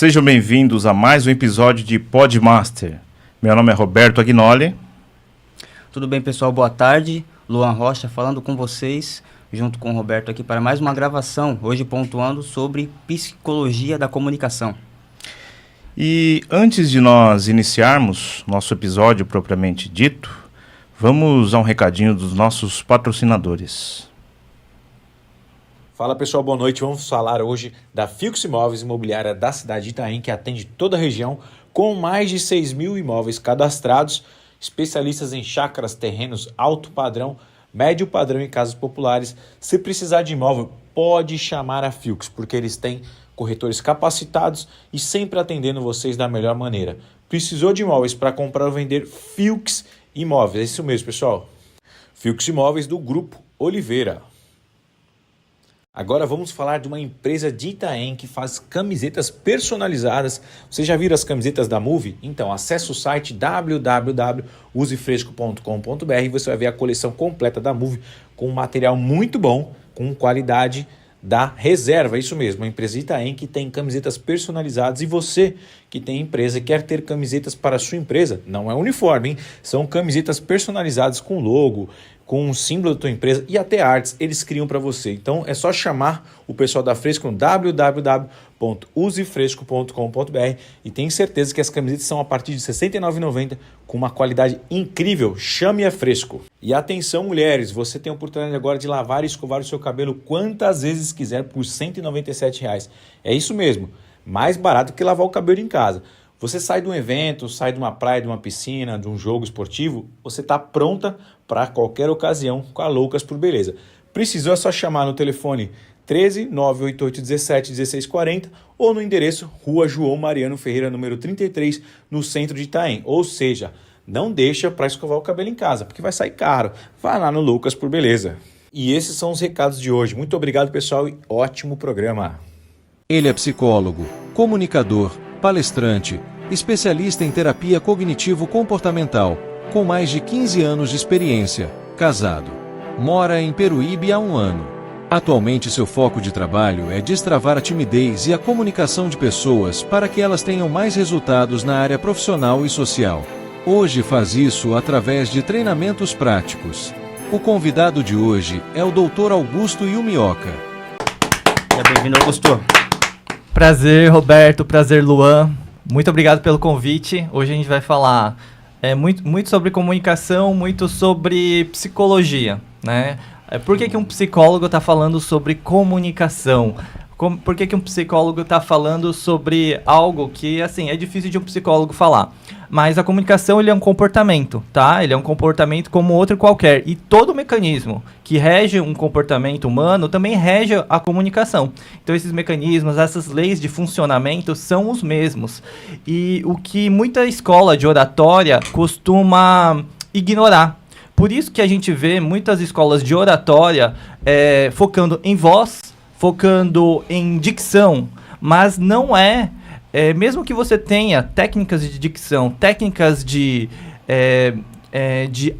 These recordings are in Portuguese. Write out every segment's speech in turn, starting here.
Sejam bem-vindos a mais um episódio de Podmaster. Meu nome é Roberto Agnoli. Tudo bem, pessoal? Boa tarde. Luan Rocha falando com vocês, junto com o Roberto aqui para mais uma gravação, hoje pontuando sobre psicologia da comunicação. E antes de nós iniciarmos nosso episódio propriamente dito, vamos a um recadinho dos nossos patrocinadores. Fala pessoal, boa noite. Vamos falar hoje da Fiux Imóveis Imobiliária da cidade de Itaém, que atende toda a região com mais de 6 mil imóveis cadastrados, especialistas em chácaras, terrenos alto padrão, médio padrão e casas populares. Se precisar de imóvel, pode chamar a Fiux, porque eles têm corretores capacitados e sempre atendendo vocês da melhor maneira. Precisou de imóveis para comprar ou vender? Fiux Imóveis, é isso mesmo, pessoal. Fiux Imóveis do Grupo Oliveira. Agora vamos falar de uma empresa de Itaém que faz camisetas personalizadas. Vocês já viram as camisetas da Move? Então acesse o site www.usefresco.com.br e você vai ver a coleção completa da Move com um material muito bom, com qualidade da reserva. Isso mesmo, uma empresa de Itaém que tem camisetas personalizadas. E você que tem empresa e quer ter camisetas para a sua empresa, não é uniforme, hein? São camisetas personalizadas com logo, com um símbolo da tua empresa e até artes eles criam para você. Então é só chamar o pessoal da Fresco no www.usefresco.com.br e tenho certeza que as camisetas são a partir de R$ 69,90 com uma qualidade incrível. Chame a Fresco. E atenção, mulheres, você tem a oportunidade agora de lavar e escovar o seu cabelo quantas vezes quiser por R$ 197,00. É isso mesmo, mais barato que lavar o cabelo em casa. Você sai de um evento, sai de uma praia, de uma piscina, de um jogo esportivo, você está pronta para qualquer ocasião com a Loucas por Beleza. Precisou, é só chamar no telefone 13 988 17 1640 ou no endereço Rua João Mariano Ferreira, número 33, no centro de Itaém. Ou seja, não deixa para escovar o cabelo em casa, porque vai sair caro. Vai lá no Loucas por Beleza. E esses são os recados de hoje. Muito obrigado, pessoal, e ótimo programa. Ele é psicólogo, comunicador, palestrante, especialista em terapia cognitivo-comportamental, com mais de 15 anos de experiência, casado. Mora em Peruíbe há 1 ano. Atualmente seu foco de trabalho é destravar a timidez e a comunicação de pessoas para que elas tenham mais resultados na área profissional e social. Hoje faz isso através de treinamentos práticos. O convidado de hoje é o Dr. Augusto Yumioka. Seja bem-vindo, Augusto. Prazer, Roberto. Prazer, Luan. Muito obrigado pelo convite. Hoje a gente vai falar muito sobre comunicação, muito sobre psicologia, né? Por que um psicólogo está falando sobre comunicação? Por que um psicólogo está falando sobre algo que, assim, é difícil de um psicólogo falar? Mas a comunicação, ele é um comportamento, tá? Ele é um comportamento como outro qualquer. E todo mecanismo que rege um comportamento humano também rege a comunicação. Então, esses mecanismos, essas leis de funcionamento são os mesmos. E o que muita escola de oratória costuma ignorar. Por isso que a gente vê muitas escolas de oratória focando em voz, focando em dicção, mas não mesmo que você tenha técnicas de dicção, técnicas de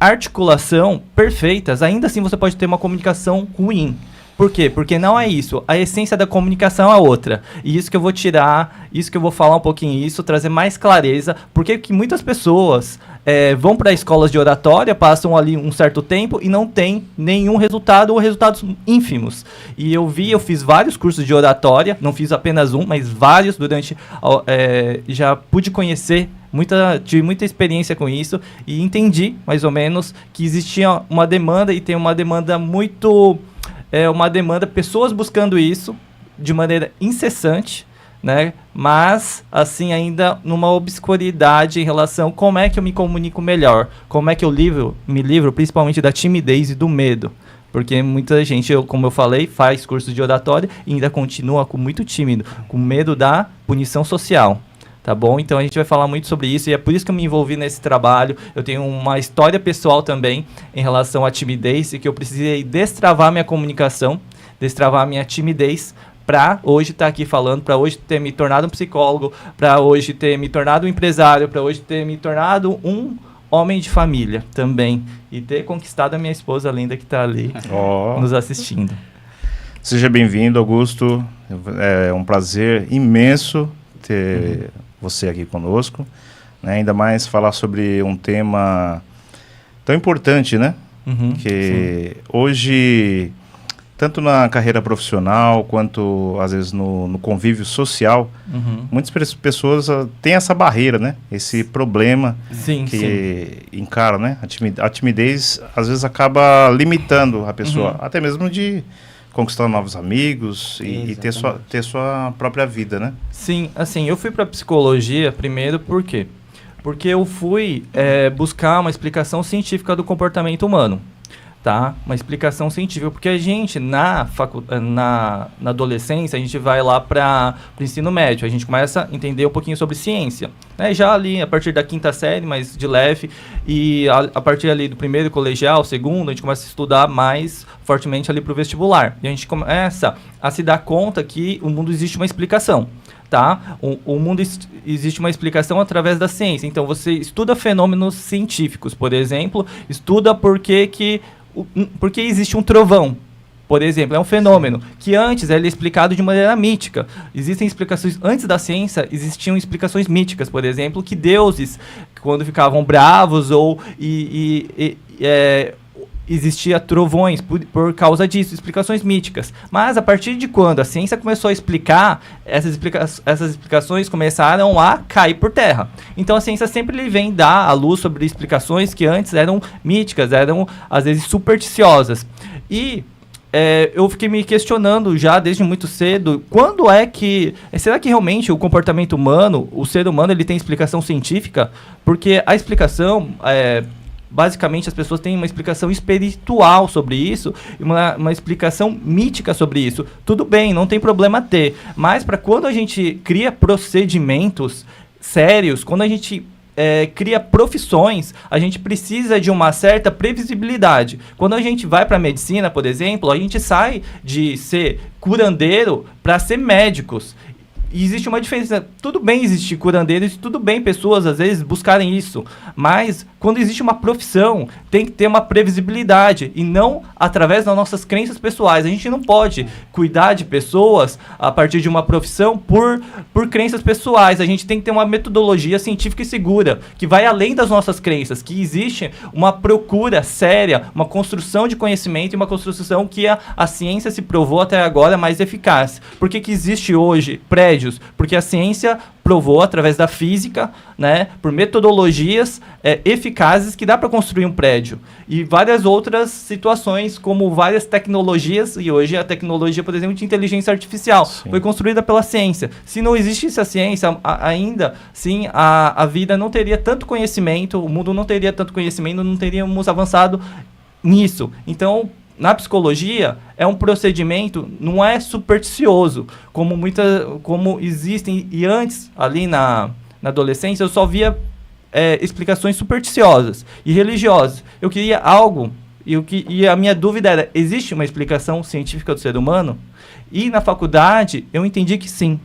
articulação perfeitas, ainda assim você pode ter uma comunicação ruim. Por quê? Porque não é isso. A essência da comunicação é outra. E isso que eu vou tirar, isso que eu vou falar um pouquinho, trazer mais clareza. Porque que muitas pessoas vão para escolas de oratória, passam ali um certo tempo e não tem nenhum resultado ou resultados ínfimos. E eu fiz vários cursos de oratória, não fiz apenas um, mas vários já pude conhecer, tive muita experiência com isso e entendi mais ou menos que existia uma demanda e tem uma demanda pessoas buscando isso de maneira incessante, né? Mas, assim, ainda numa obscuridade em relação a como é que eu me comunico melhor, como é que eu me livro principalmente da timidez e do medo. Porque muita gente, como eu falei, faz curso de oratória e ainda continua muito tímido, com medo da punição social. Tá bom? Então a gente vai falar muito sobre isso e é por isso que eu me envolvi nesse trabalho. Eu tenho uma história pessoal também em relação à timidez e que eu precisei destravar minha comunicação, destravar minha timidez para hoje estar aqui falando, para hoje ter me tornado um psicólogo, para hoje ter me tornado um empresário, para hoje ter me tornado um homem de família também e ter conquistado a minha esposa linda que está ali nos assistindo. Seja bem-vindo, Augusto. É um prazer imenso ter você aqui conosco, né? Ainda mais falar sobre um tema tão importante, né? Que hoje, tanto na carreira profissional, quanto às vezes no convívio social, muitas pessoas têm essa barreira, né? Esse problema que encaram, né? A timidez, às vezes, acaba limitando a pessoa, até mesmo de conquistar novos amigos e ter sua própria vida, né? Sim, assim, eu fui para psicologia primeiro por quê? Porque eu fui buscar uma explicação científica do comportamento humano, tá? Uma explicação científica, porque a gente, na adolescência, a gente vai lá para o ensino médio, a gente começa a entender um pouquinho sobre ciência, né? Já ali, a partir da 5ª série, mas de leve, e a partir ali do primeiro colegial, segundo, a gente começa a estudar mais fortemente ali para o vestibular, e a gente começa a se dar conta que o mundo existe uma explicação. Tá? O mundo existe uma explicação através da ciência. Então, você estuda fenômenos científicos, por exemplo, estuda por que existe um trovão, por exemplo. É um fenômeno que antes era explicado de maneira mítica. Existem explicações, antes da ciência, existiam explicações míticas, por exemplo, que deuses, quando ficavam bravos ou existia trovões por causa disso, explicações míticas. Mas a partir de quando a ciência começou a explicar, essas explicações começaram a cair por terra. Então a ciência sempre vem dar à luz sobre explicações que antes eram míticas, eram às vezes supersticiosas. E eu fiquei me questionando já desde muito cedo, quando é que... Será que realmente o comportamento humano, o ser humano, ele tem explicação científica? Porque a explicação... basicamente, as pessoas têm uma explicação espiritual sobre isso, uma explicação mítica sobre isso. Tudo bem, não tem problema ter. Mas para quando a gente cria procedimentos sérios, quando a gente cria profissões, a gente precisa de uma certa previsibilidade. Quando a gente vai para a medicina, por exemplo, a gente sai de ser curandeiro para ser médicos. E existe uma diferença. Tudo bem existir curandeiros, tudo bem pessoas, às vezes, buscarem isso. Mas, quando existe uma profissão, tem que ter uma previsibilidade. E não através das nossas crenças pessoais. A gente não pode cuidar de pessoas a partir de uma profissão por crenças pessoais. A gente tem que ter uma metodologia científica e segura, que vai além das nossas crenças. Que existe uma procura séria, uma construção de conhecimento e uma construção que a ciência se provou até agora mais eficaz. Por que existe hoje prédios? Porque a ciência provou através da física, né, por metodologias eficazes que dá para construir um prédio. E várias outras situações, como várias tecnologias, e hoje a tecnologia, por exemplo, de inteligência artificial, foi construída pela ciência. Se não existisse a ciência, ainda sim, a vida não teria tanto conhecimento, o mundo não teria tanto conhecimento, não teríamos avançado nisso. Então, na psicologia, é um procedimento, não é supersticioso, como existem, e antes, ali na adolescência, eu só via explicações supersticiosas e religiosas. Eu queria algo, e a minha dúvida era, existe uma explicação científica do ser humano? E na faculdade, eu entendi que sim.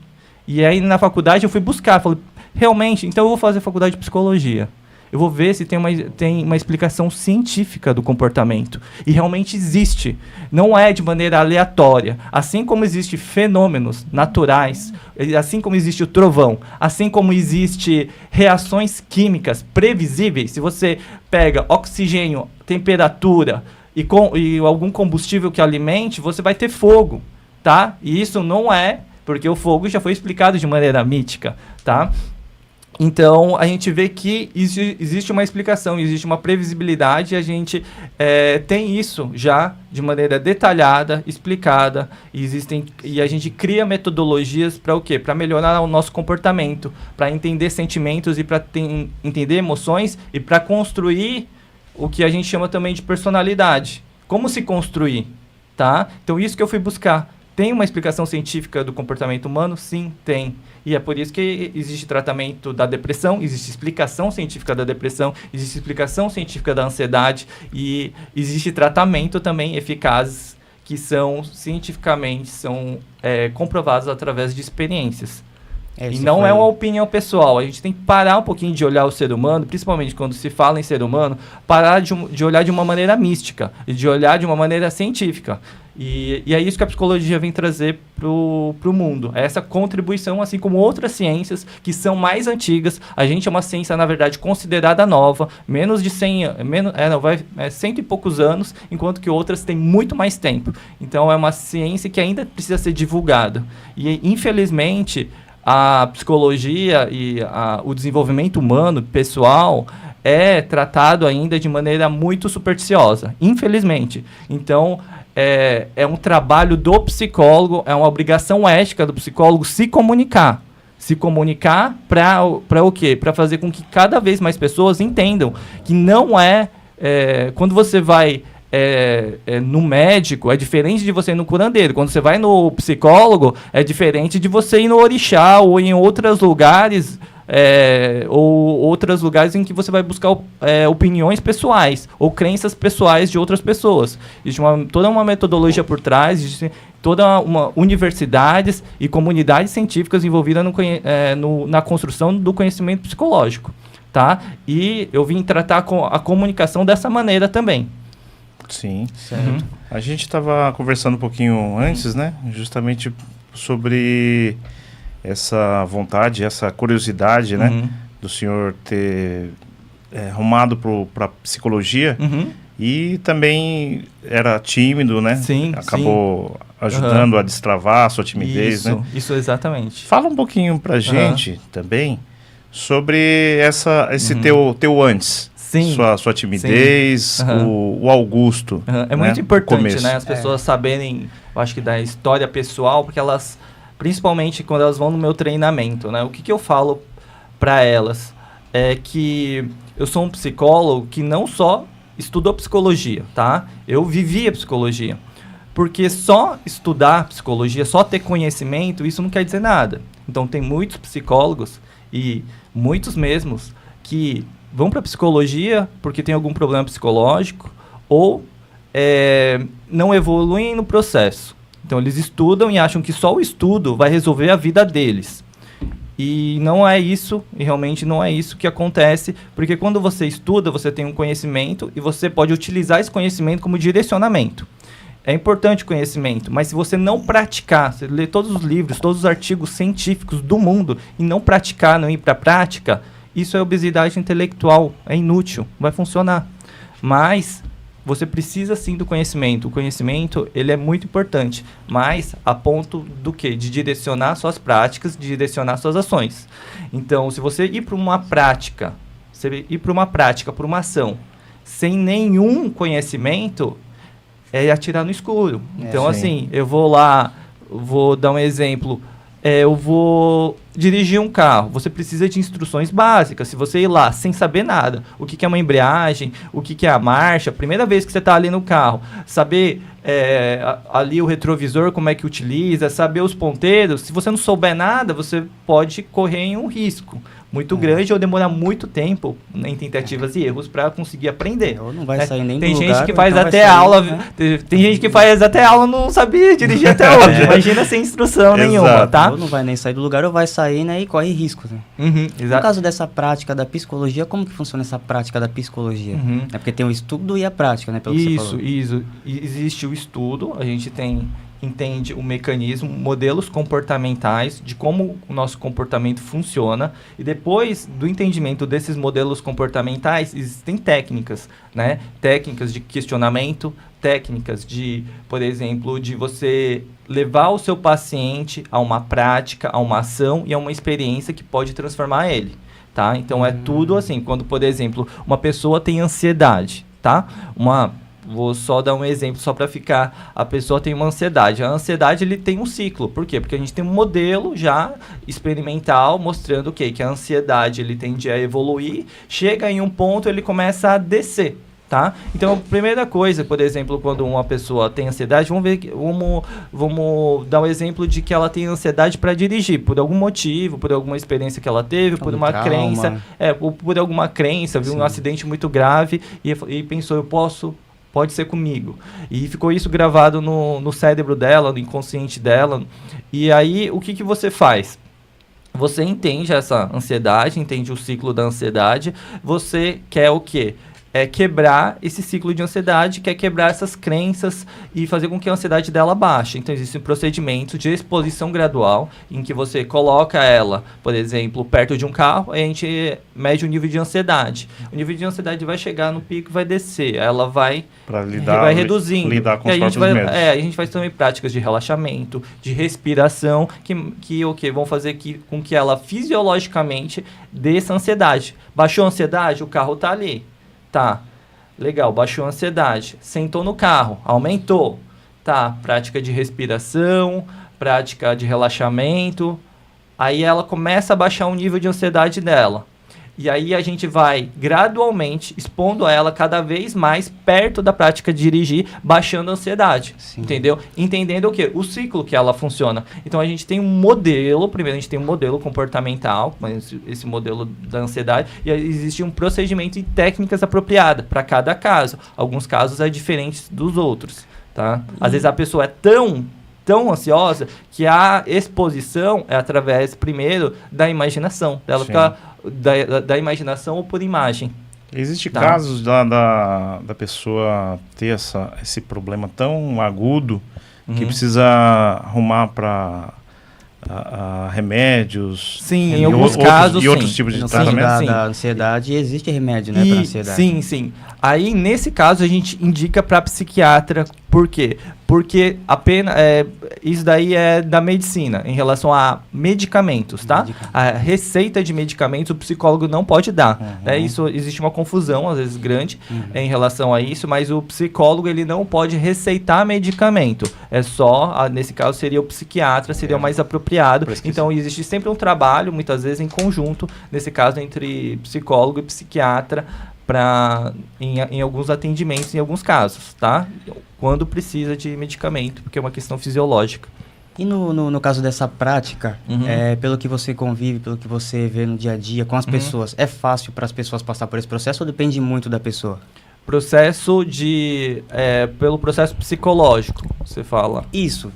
E aí, na faculdade, eu fui buscar, falei, realmente, então eu vou fazer faculdade de psicologia. Eu vou ver se tem uma explicação científica do comportamento. E realmente existe. Não é de maneira aleatória. Assim como existem fenômenos naturais, assim como existe o trovão, assim como existe reações químicas previsíveis, se você pega oxigênio, temperatura e algum combustível que alimente, você vai ter fogo, tá? E isso não é, porque o fogo já foi explicado de maneira mítica, tá? Então, a gente vê que existe uma explicação, existe uma previsibilidade, e a gente tem isso já de maneira detalhada, explicada, e a gente cria metodologias para o quê? Para melhorar o nosso comportamento, para entender sentimentos e para entender emoções e para construir o que a gente chama também de personalidade. Como se construir, tá? Então, isso que eu fui buscar. Tem uma explicação científica do comportamento humano? Sim, tem. E é por isso que existe tratamento da depressão, existe explicação científica da depressão, existe explicação científica da ansiedade e existe tratamento também eficazes que são cientificamente comprovados através de experiências. E não é uma opinião pessoal. A gente tem que parar um pouquinho de olhar o ser humano, principalmente quando se fala em ser humano, parar de olhar de uma maneira mística e de olhar de uma maneira científica. E é isso que a psicologia vem trazer pro mundo. É essa contribuição, assim como outras ciências que são mais antigas. A gente é uma ciência, na verdade, considerada nova, menos de 100 anos, cento e poucos anos, enquanto que outras têm muito mais tempo. Então é uma ciência que ainda precisa ser divulgada. E, infelizmente, a psicologia e o desenvolvimento humano, pessoal, é tratado ainda de maneira muito supersticiosa, infelizmente. Então, é um trabalho do psicólogo, é uma obrigação ética do psicólogo se comunicar. Se comunicar para o quê? Para fazer com que cada vez mais pessoas entendam que não quando você vai no médico, é diferente de você ir no curandeiro. Quando você vai no psicólogo, é diferente de você ir no orixá ou em outros lugares, ou outros lugares em que você vai buscar opiniões pessoais ou crenças pessoais de outras pessoas. Existe toda uma metodologia por trás, existe toda uma universidades e comunidades científicas envolvidas na construção do conhecimento psicológico, tá? E eu vim tratar a comunicação dessa maneira também. Sim, certo. A gente estava conversando um pouquinho antes, né? Justamente sobre essa vontade, essa curiosidade, né? Do senhor ter rumado para psicologia e também era tímido, né? Sim, acabou ajudando a destravar a sua timidez, né? Isso, exatamente. Fala um pouquinho pra gente também sobre esse teu antes. Sim. Sua timidez, o Augusto. É muito importante, né? As pessoas saberem, eu acho que da história pessoal, porque elas, principalmente quando elas vão no meu treinamento, né? O que eu falo para elas é que eu sou um psicólogo que não só estudou psicologia, tá? Eu vivi a psicologia. Porque só estudar psicologia, só ter conhecimento, isso não quer dizer nada. Então tem muitos psicólogos, e muitos mesmos, que vão para psicologia porque tem algum problema psicológico ou não evoluem no processo. Então eles estudam e acham que só o estudo vai resolver a vida deles. E não é isso, e realmente não é isso que acontece, porque quando você estuda, você tem um conhecimento e você pode utilizar esse conhecimento como direcionamento. É importante o conhecimento, mas se você não praticar, você lê todos os livros, todos os artigos científicos do mundo e não praticar, não ir para a prática, isso é obesidade intelectual, é inútil, não vai funcionar. Mas você precisa sim do conhecimento. O conhecimento, ele é muito importante, mas a ponto do quê? De direcionar suas práticas, de direcionar suas ações. Então, se você ir para uma prática, para uma ação, sem nenhum conhecimento, é atirar no escuro. Então, assim, eu vou lá, vou dar um exemplo, eu vou dirigir um carro, você precisa de instruções básicas. Se você ir lá sem saber nada, o que é uma embreagem, o que é a marcha, a primeira vez que você está ali no carro, saber ali o retrovisor, como é que utiliza, saber os ponteiros, se você não souber nada, você pode correr em um risco muito grande ou demorar muito tempo em tentativas e erros para conseguir aprender. Ou não vai sair nem tem do gente lugar, que faz então até aula, né? Tem gente que faz até aula não sabia dirigir até hoje. Imagina sem instrução nenhuma, tá? Ou não vai nem sair do lugar ou vai sair, né, e corre riscos. Né? No caso dessa prática da psicologia, como que funciona essa prática da psicologia? É porque tem o estudo e a prática, né? Pelo que você falou. Isso. Existe o estudo, a gente entende o mecanismo, modelos comportamentais de como o nosso comportamento funciona, e depois do entendimento desses modelos comportamentais existem técnicas, né? Técnicas de questionamento, técnicas de, por exemplo, de você levar o seu paciente a uma prática, a uma ação e a uma experiência que pode transformar ele, tá? Então é tudo assim, quando, por exemplo, uma pessoa tem ansiedade, tá? Vou só dar um exemplo só para ficar. A pessoa tem uma ansiedade. A ansiedade, ele tem um ciclo. Por quê? Porque a gente tem um modelo já experimental mostrando o quê? Que a ansiedade, ele tende a evoluir. Chega em um ponto, ele começa a descer, tá? Então, a primeira coisa, por exemplo, quando uma pessoa tem ansiedade, vamos dar um exemplo de que ela tem ansiedade para dirigir, por algum motivo, por alguma experiência que ela teve, por uma crença, por alguma crença, viu um acidente muito grave e pensou, pode ser comigo. E ficou isso gravado no cérebro dela, no inconsciente dela. E aí, o que você faz? você entende essa ansiedade, entende o ciclo da ansiedade, você quer o quê? É quebrar esse ciclo de ansiedade, quer quebrar essas crenças e fazer com que a ansiedade dela baixe. Então, existe um procedimento de exposição gradual, em que você coloca ela, por exemplo, perto de um carro, e a gente mede o nível de ansiedade. O nível de ansiedade vai chegar no pico e vai descer. Ela vai reduzindo. Lidar com e os próprios medos. a gente faz também práticas de relaxamento, de respiração, que vão fazer com que ela fisiologicamente desça a ansiedade. Baixou a ansiedade, o carro está ali. Tá, legal, baixou a ansiedade, sentou no carro, aumentou, tá, prática de respiração, prática de relaxamento, aí ela começa a baixar o nível de ansiedade dela. E aí a gente vai gradualmente expondo ela cada vez mais perto da prática de dirigir, baixando a ansiedade, entendeu? Entendendo o quê? O ciclo que ela funciona. Então a gente tem um modelo, primeiro a gente tem um modelo comportamental, esse modelo da ansiedade, e aí existe um procedimento e técnicas apropriadas para cada caso. Alguns casos é diferente dos outros, tá? Às vezes a pessoa é tão ansiosa que a exposição é através, primeiro, da imaginação. Dela ficar da imaginação ou por imagem. Existem casos da pessoa ter esse problema tão agudo que precisa arrumar para remédios. Sim, em alguns casos, e outros tipos de tratamento. Da ansiedade existe remédio, né, para ansiedade. Sim. Aí, nesse caso, a gente indica para psiquiatra. Por quê? Porque isso daí é da medicina, em relação a medicamentos, tá? A receita de medicamentos o psicólogo não pode dar. Né? Isso, existe uma confusão, às vezes, grande em relação a isso, mas o psicólogo ele não pode receitar medicamento. É só, nesse caso, seria o psiquiatra, seria o mais apropriado. Então, existe sempre um trabalho, muitas vezes, em conjunto, nesse caso, entre psicólogo e psiquiatra, em alguns atendimentos, em alguns casos, tá? Quando precisa de medicamento, porque é uma questão fisiológica. E no caso dessa prática, pelo que você convive, pelo que você vê no dia a dia com as pessoas, é fácil para as pessoas passar por esse processo ou depende muito da pessoa? Pelo processo psicológico, você fala. Isso,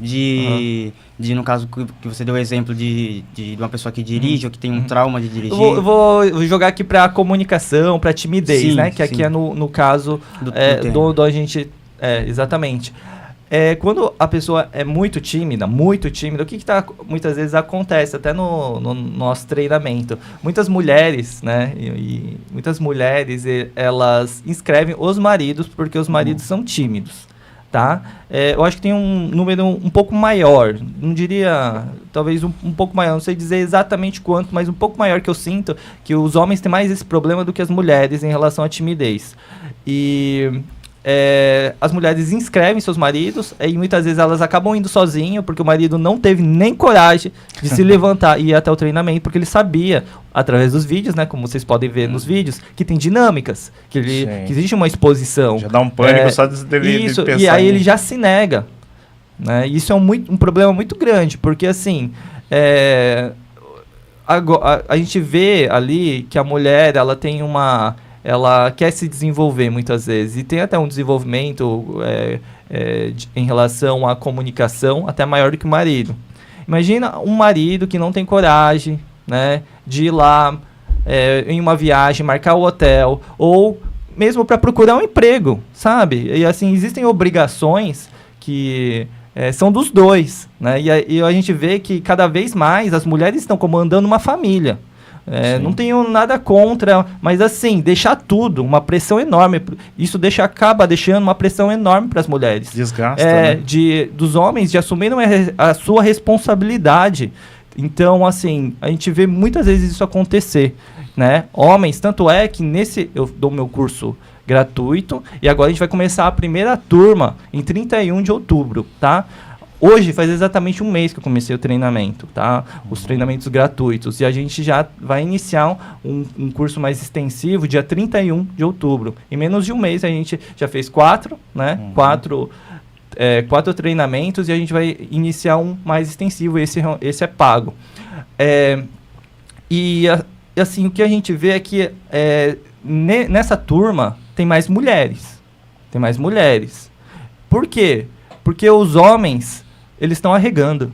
no caso que você deu o exemplo de uma pessoa que dirige ou que tem um trauma de dirigir. Eu vou jogar aqui para comunicação, para timidez, né? Que aqui é no caso do a gente... exatamente. Quando a pessoa é muito tímida, o que muitas vezes acontece, até no nosso treinamento? Muitas mulheres, né? E muitas mulheres, elas inscrevem os maridos porque os maridos são tímidos, tá? Eu acho que tem um número um pouco maior, não diria, talvez um pouco maior, não sei dizer exatamente quanto, mas um pouco maior que eu sinto, que os homens têm mais esse problema do que as mulheres em relação à timidez. E... as mulheres inscrevem seus maridos e muitas vezes elas acabam indo sozinhas porque o marido não teve nem coragem de se levantar e ir até o treinamento, porque ele sabia, através dos vídeos, né, como vocês podem ver nos vídeos, que tem dinâmicas, que existe uma exposição. Já dá um pânico só de pensar. E aí ele já se nega, né? Isso é um problema muito grande, porque assim, a gente vê ali que a mulher, ela quer se desenvolver muitas vezes e tem até um desenvolvimento em relação à comunicação até maior do que o marido. Imagina um marido que não tem coragem, né, de ir lá em uma viagem, marcar o hotel ou mesmo para procurar um emprego, sabe? E assim, existem obrigações que são dos dois, né? E a gente vê que cada vez mais as mulheres estão comandando uma família. Não tenho nada contra, mas assim, deixar tudo, uma pressão enorme. Isso acaba deixando uma pressão enorme para as mulheres. Desgasta, né? Dos homens de assumirem a sua responsabilidade. Então, assim, a gente vê muitas vezes isso acontecer, né? Homens, tanto é que eu dou meu curso gratuito e agora a gente vai começar a primeira turma em 31 de outubro, tá? Hoje faz exatamente um mês que eu comecei o treinamento, tá? Os treinamentos gratuitos. E a gente já vai iniciar um curso mais extensivo dia 31 de outubro. Em menos de um mês a gente já fez 4, né? 4 treinamentos e a gente vai iniciar um mais extensivo. Esse é pago. Assim, o que a gente vê é que nessa turma tem mais mulheres. Por quê? Porque os homens... eles estão arregando.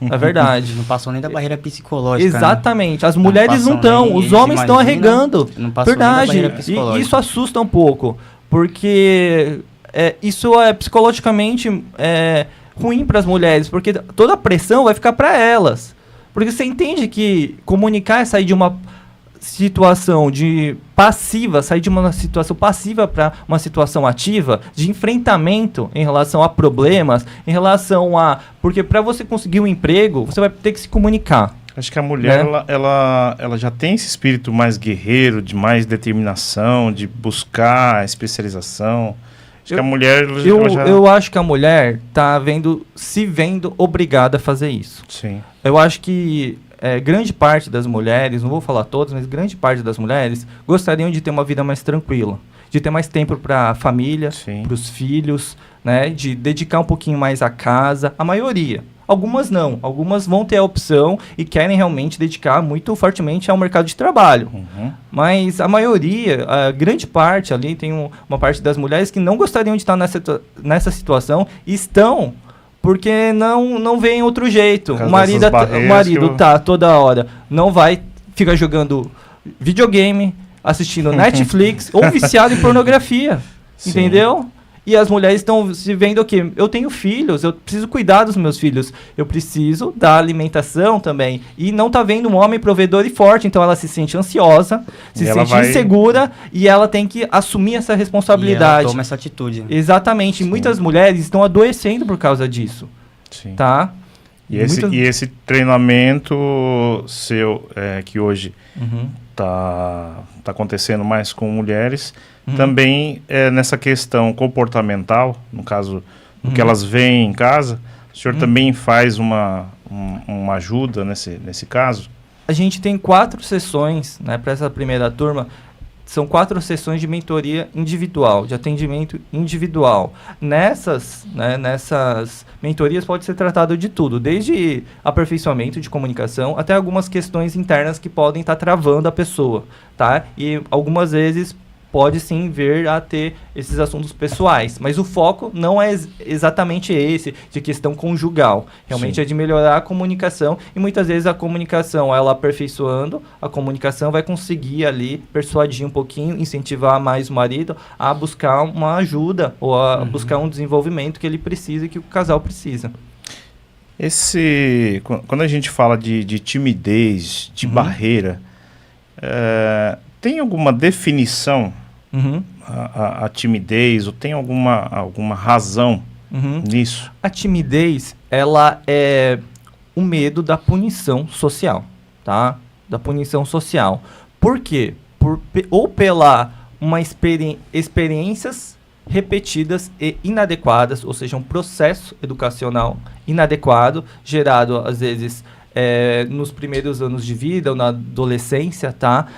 É verdade. Não passam nem da barreira psicológica. Exatamente. Né? As mulheres não estão, os homens estão arregando. Não passam nem da barreira psicológica. E isso assusta um pouco, porque isso é psicologicamente ruim para as mulheres, porque toda a pressão vai ficar para elas. Porque você entende que comunicar é sair de uma situação de passiva, sair de uma situação passiva para uma situação ativa, de enfrentamento em relação a problemas, em relação a... Porque para você conseguir um emprego, você vai ter que se comunicar. Acho que a mulher, né? ela já tem esse espírito mais guerreiro, de mais determinação, de buscar especialização. Acho que a mulher... Eu acho que a mulher tá se vendo obrigada a fazer isso. Sim. Eu acho que grande parte das mulheres, não vou falar todas, mas grande parte das mulheres gostariam de ter uma vida mais tranquila, de ter mais tempo para a família, para os filhos, né, de dedicar um pouquinho mais à casa. A maioria. Algumas não. Algumas vão ter a opção e querem realmente dedicar muito fortemente ao mercado de trabalho. Uhum. Mas a maioria, a grande parte ali, tem uma parte das mulheres que não gostariam de estar nessa situação e estão... Porque não vem outro jeito. O marido tá toda hora, não vai ficar jogando videogame, assistindo Netflix ou viciado em pornografia. Sim. Entendeu? E as mulheres estão se vendo o quê? Eu tenho filhos, eu preciso cuidar dos meus filhos. Eu preciso da alimentação também. E não tá vendo um homem provedor e forte, então ela se sente ansiosa, se sente insegura e ela tem que assumir essa responsabilidade. E ela toma essa atitude. Exatamente. Sim. Muitas mulheres estão adoecendo por causa disso. Sim. Tá? E esse treinamento seu, que hoje tá acontecendo mais com mulheres, também nessa questão comportamental, no caso do que elas veem em casa, o senhor também faz uma ajuda nesse caso? A gente tem 4 sessões, né, para essa primeira turma. São 4 sessões de mentoria individual, de atendimento individual. Nessas mentorias pode ser tratado de tudo, desde aperfeiçoamento de comunicação até algumas questões internas que podem estar travando a pessoa, tá? E algumas vezes pode sim vir a ter esses assuntos pessoais, mas o foco não é exatamente esse, de questão conjugal. Realmente sim. É de melhorar a comunicação e muitas vezes a comunicação, ela aperfeiçoando, a comunicação vai conseguir ali persuadir um pouquinho, incentivar mais o marido a buscar uma ajuda ou a buscar um desenvolvimento que ele precisa e que o casal precisa. Quando a gente fala de timidez, de barreira, tem alguma definição a timidez, ou tem alguma razão nisso? A timidez, ela é o medo da punição social, tá? Da punição social. Por quê? Ou pela experiências repetidas e inadequadas, ou seja, um processo educacional inadequado, gerado às vezes nos primeiros anos de vida ou na adolescência, tá?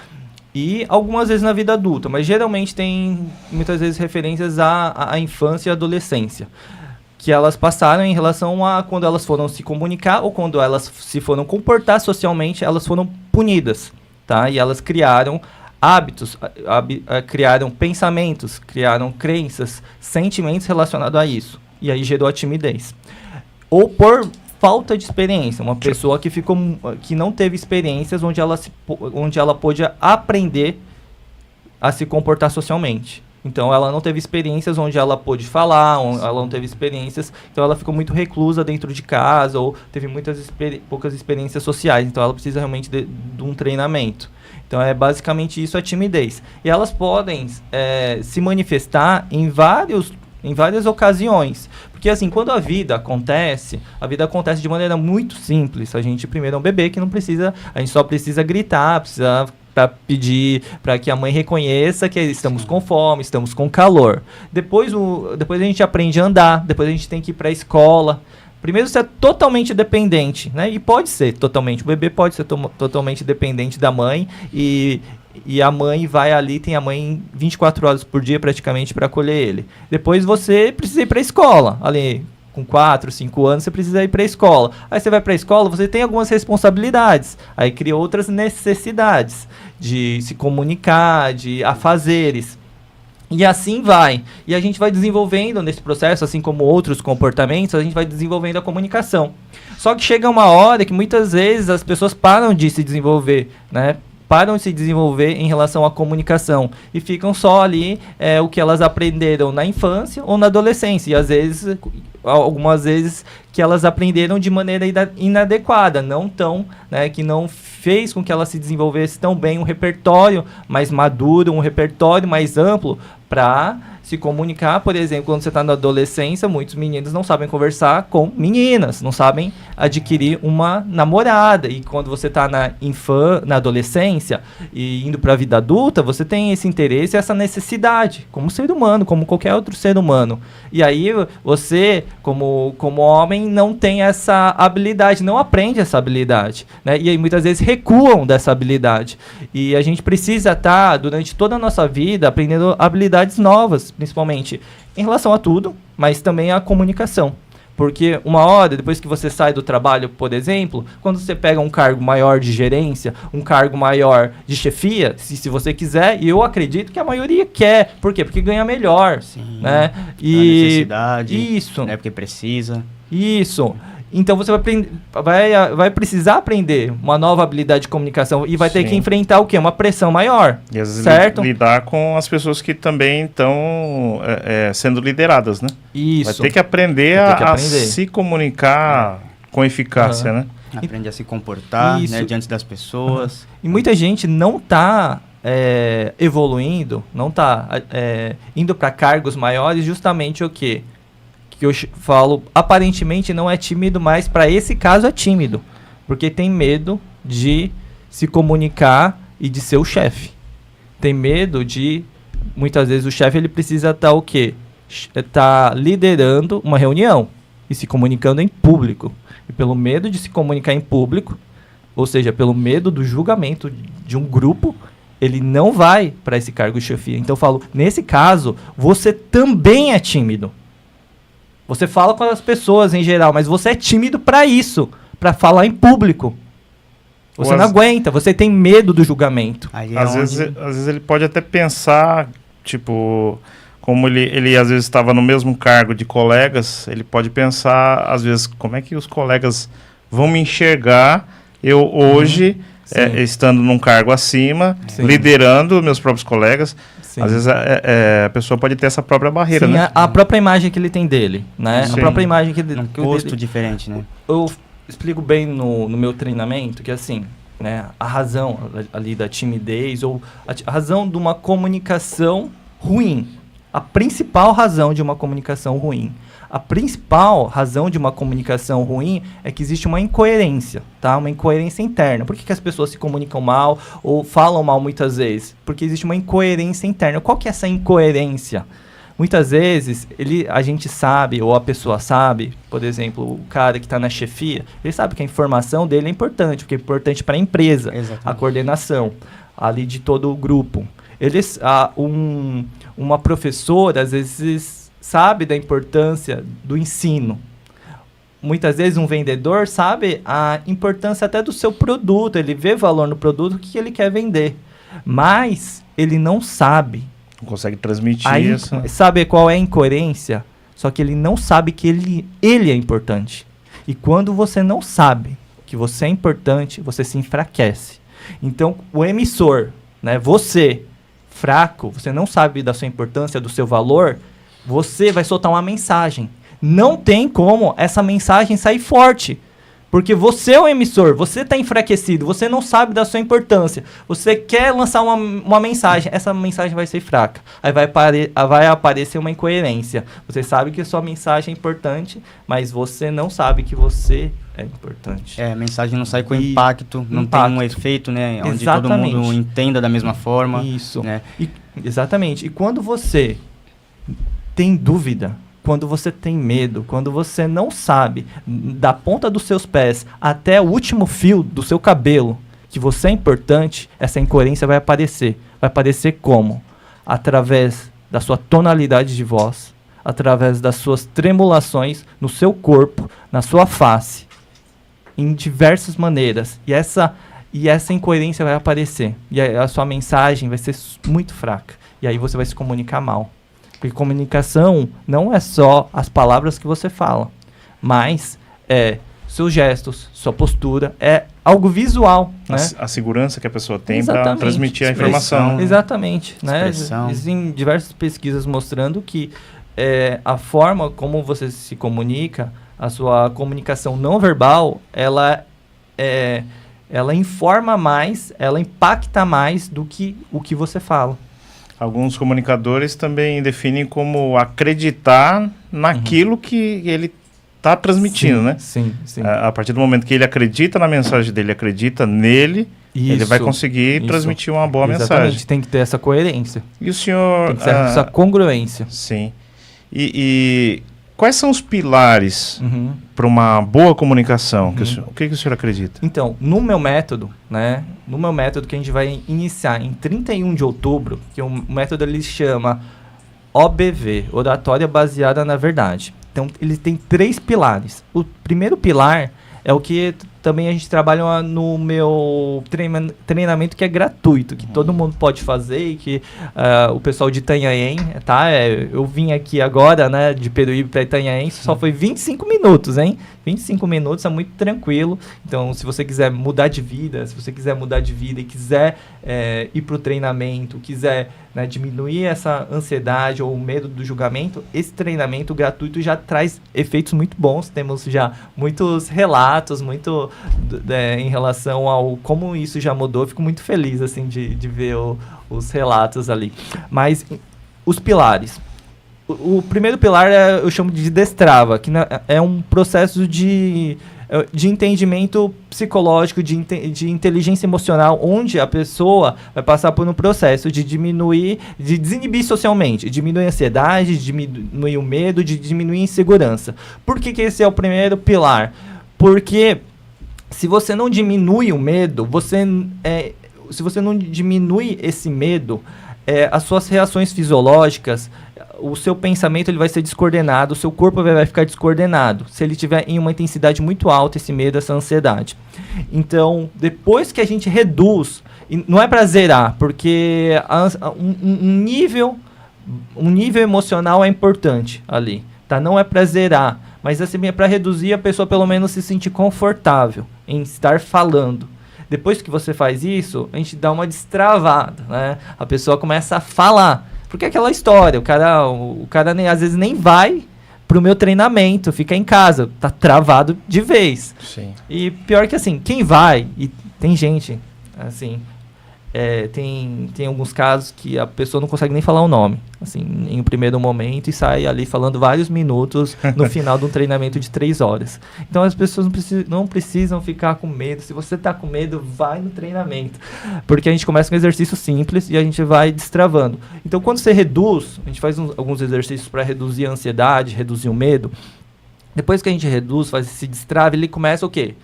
E algumas vezes na vida adulta, mas geralmente tem muitas vezes referências à infância e adolescência, que elas passaram em relação a quando elas foram se comunicar ou quando elas se foram comportar socialmente, elas foram punidas, tá? E elas criaram hábitos, criaram pensamentos, criaram crenças, sentimentos relacionados a isso. E aí gerou a timidez. Ou por falta de experiência, uma pessoa que não teve experiências onde ela pôde aprender a se comportar socialmente. Então ela não teve experiências onde ela pôde falar, ela não teve experiências, então ela ficou muito reclusa dentro de casa ou teve poucas experiências sociais, então ela precisa realmente de um treinamento. Então é basicamente isso, a timidez. E elas podem se manifestar em várias ocasiões. Porque assim, quando a vida acontece de maneira muito simples. A gente primeiro é um bebê que a gente só precisa gritar, para pedir para que a mãe reconheça que estamos com fome, estamos com calor. Depois a gente aprende a andar, depois a gente tem que ir para a escola. Primeiro você é totalmente dependente, né? E pode ser totalmente, o bebê pode ser totalmente dependente da mãe e a mãe vai ali, tem a mãe 24 horas por dia praticamente para acolher ele. Depois você precisa ir para a escola, ali com 4, 5 anos você precisa ir para a escola. Aí você vai para a escola, você tem algumas responsabilidades, aí cria outras necessidades de se comunicar, de afazeres. E assim vai. E a gente vai desenvolvendo nesse processo, assim como outros comportamentos, a gente vai desenvolvendo a comunicação. Só que chega uma hora que muitas vezes as pessoas param de se desenvolver, né? Param de se desenvolver em relação à comunicação e ficam só ali o que elas aprenderam na infância ou na adolescência. E às vezes, algumas vezes, que elas aprenderam de maneira inadequada, não tão, né, que não fez com que elas se desenvolvesse tão bem um repertório mais maduro, um repertório mais amplo para se comunicar. Por exemplo, quando você está na adolescência, muitos meninos não sabem conversar com meninas, não sabem adquirir uma namorada. E quando você está na adolescência e indo para a vida adulta, você tem esse interesse e essa necessidade, como ser humano, como qualquer outro ser humano. E aí você, como homem, não tem essa habilidade, não aprende essa habilidade, né? E aí muitas vezes recuam dessa habilidade. E a gente precisa estar, durante toda a nossa vida, aprendendo habilidades novas, principalmente em relação a tudo, mas também a comunicação. Porque uma hora, depois que você sai do trabalho, por exemplo, quando você pega um cargo maior de gerência, um cargo maior de chefia, se você quiser, e eu acredito que a maioria quer. Por quê? Porque ganha melhor. Sim, né? E necessidade. Isso. Né? Porque precisa. Isso. Então você vai precisar aprender uma nova habilidade de comunicação e vai ter que enfrentar o quê? Uma pressão maior. E às vezes certo? Lidar com as pessoas que também estão sendo lideradas, né? Isso. Vai ter que aprender a se comunicar com eficácia, né? Aprende a se comportar, né, diante das pessoas. E muita gente não está evoluindo, não está indo para cargos maiores justamente o quê? Que eu falo, aparentemente não é tímido, mas para esse caso é tímido, porque tem medo de se comunicar e de ser o chefe. Tem medo de, muitas vezes o chefe ele precisa estar o quê? Tá liderando uma reunião e se comunicando em público. E pelo medo de se comunicar em público, ou seja, pelo medo do julgamento de um grupo, ele não vai para esse cargo de chefia. Então eu falo, nesse caso, você também é tímido. Você fala com as pessoas em geral, mas você é tímido para isso, para falar em público. Você não aguenta, você tem medo do julgamento. Às vezes ele pode até pensar, tipo, como ele às vezes estava no mesmo cargo de colegas, ele pode pensar, às vezes, como é que os colegas vão me enxergar eu hoje, estando num cargo acima, liderando meus próprios colegas. Sim. Às vezes a pessoa pode ter essa própria barreira, né? A própria imagem que ele tem dele, né? Sim. A própria imagem que ele... Um posto diferente, né? Eu explico bem no meu treinamento que, assim, né, a razão ali da timidez ou a razão de uma comunicação ruim, a principal razão de uma comunicação ruim. A principal razão de uma comunicação ruim é que existe uma incoerência, tá? Uma incoerência interna. Por que as pessoas se comunicam mal ou falam mal muitas vezes? Porque existe uma incoerência interna. Qual que é essa incoerência? Muitas vezes a gente sabe, ou a pessoa sabe, por exemplo, o cara que está na chefia, ele sabe que a informação dele é importante, porque é importante para a empresa, a coordenação ali de todo o grupo. Uma professora, às vezes, sabe da importância do ensino. Muitas vezes um vendedor sabe a importância até do seu produto, ele vê valor no produto que ele quer vender, mas ele não sabe. Não consegue transmitir isso. Sabe qual é a incoerência? Só que ele não sabe que ele é importante. E quando você não sabe que você é importante, você se enfraquece. Então, o emissor, né, você, fraco, você não sabe da sua importância, do seu valor, você vai soltar uma mensagem. Não tem como essa mensagem sair forte. Porque você é o emissor, você está enfraquecido, você não sabe da sua importância. Você quer lançar uma mensagem, essa mensagem vai ser fraca. Aí vai aparecer uma incoerência. Você sabe que a sua mensagem é importante, mas você não sabe que você é importante. A mensagem não sai com impacto, não tem um efeito, né? Onde todo mundo entenda da mesma forma. Isso. Né? Exatamente. E quando você tem dúvida, quando você tem medo, quando você não sabe, da ponta dos seus pés até o último fio do seu cabelo, que você é importante, essa incoerência vai aparecer. Vai aparecer como? Através da sua tonalidade de voz, através das suas tremulações no seu corpo, na sua face, em diversas maneiras. E essa incoerência vai aparecer. E a sua mensagem vai ser muito fraca. E aí você vai se comunicar mal. Porque comunicação não é só as palavras que você fala, mas seus gestos, sua postura, é algo visual, né? A segurança que a pessoa tem para transmitir a informação. Exatamente. Né? Existem diversas pesquisas mostrando que a forma como você se comunica, a sua comunicação não verbal, ela informa mais, ela impacta mais do que o que você fala. Alguns comunicadores também definem como acreditar naquilo que ele está transmitindo, sim, né? Sim, sim. A partir do momento que ele acredita na mensagem dele, acredita nele, ele vai conseguir transmitir uma boa mensagem. Tem que ter essa coerência. E o senhor... Tem que ter essa congruência. Sim. E quais são os pilares para uma boa comunicação? O que o senhor acredita? Então, no meu método, né? No meu método que a gente vai iniciar em 31 de outubro, que o método ele chama OBV, Oratória Baseada na Verdade. Então, ele tem 3 pilares. O primeiro pilar é o que também a gente trabalha no meu treinamento, que é gratuito, que todo mundo pode fazer e que o pessoal de Itanhaém, tá? Eu vim aqui agora, né, de Peruíbe para Itanhaém, só foi 25 minutos, hein? 25 minutos, é muito tranquilo. Então, se você quiser mudar de vida, e quiser ir para o treinamento, quiser, né, diminuir essa ansiedade ou o medo do julgamento, esse treinamento gratuito já traz efeitos muito bons. Temos já muitos relatos, em relação ao como isso já mudou. Fico muito feliz assim, de ver os relatos ali. Mas os pilares. O primeiro pilar eu chamo de destrava, que é um processo de entendimento psicológico, de inteligência emocional, onde a pessoa vai passar por um processo de desinibir socialmente, diminuir a ansiedade, diminuir o medo, de diminuir a insegurança. Por que esse é o primeiro pilar? Porque se você não diminui o medo, se você não diminui esse medo, as suas reações fisiológicas, o seu pensamento ele vai ser descoordenado, o seu corpo vai ficar descoordenado, se ele tiver em uma intensidade muito alta esse medo, essa ansiedade. Então, depois que a gente reduz, não é para zerar, porque um nível emocional é importante ali, tá? Não é para zerar, mas assim, é para reduzir, a pessoa pelo menos se sentir confortável em estar falando. Depois que você faz isso, a gente dá uma destravada, né? A pessoa começa a falar. Porque é aquela história, o cara às vezes nem vai pro meu treinamento, fica em casa, tá travado de vez. Sim. E pior que assim, quem vai, e tem gente, assim, tem alguns casos que a pessoa não consegue nem falar o nome, assim, em um primeiro momento, e sai ali falando vários minutos no final de um treinamento de 3 horas. Então as pessoas não precisam ficar com medo. Se você tá com medo, vai no treinamento, porque a gente começa com um exercício simples e a gente vai destravando. Então quando você reduz, a gente faz alguns exercícios para reduzir a ansiedade, reduzir o medo. Depois que a gente reduz, faz esse destrave, ele começa o quê?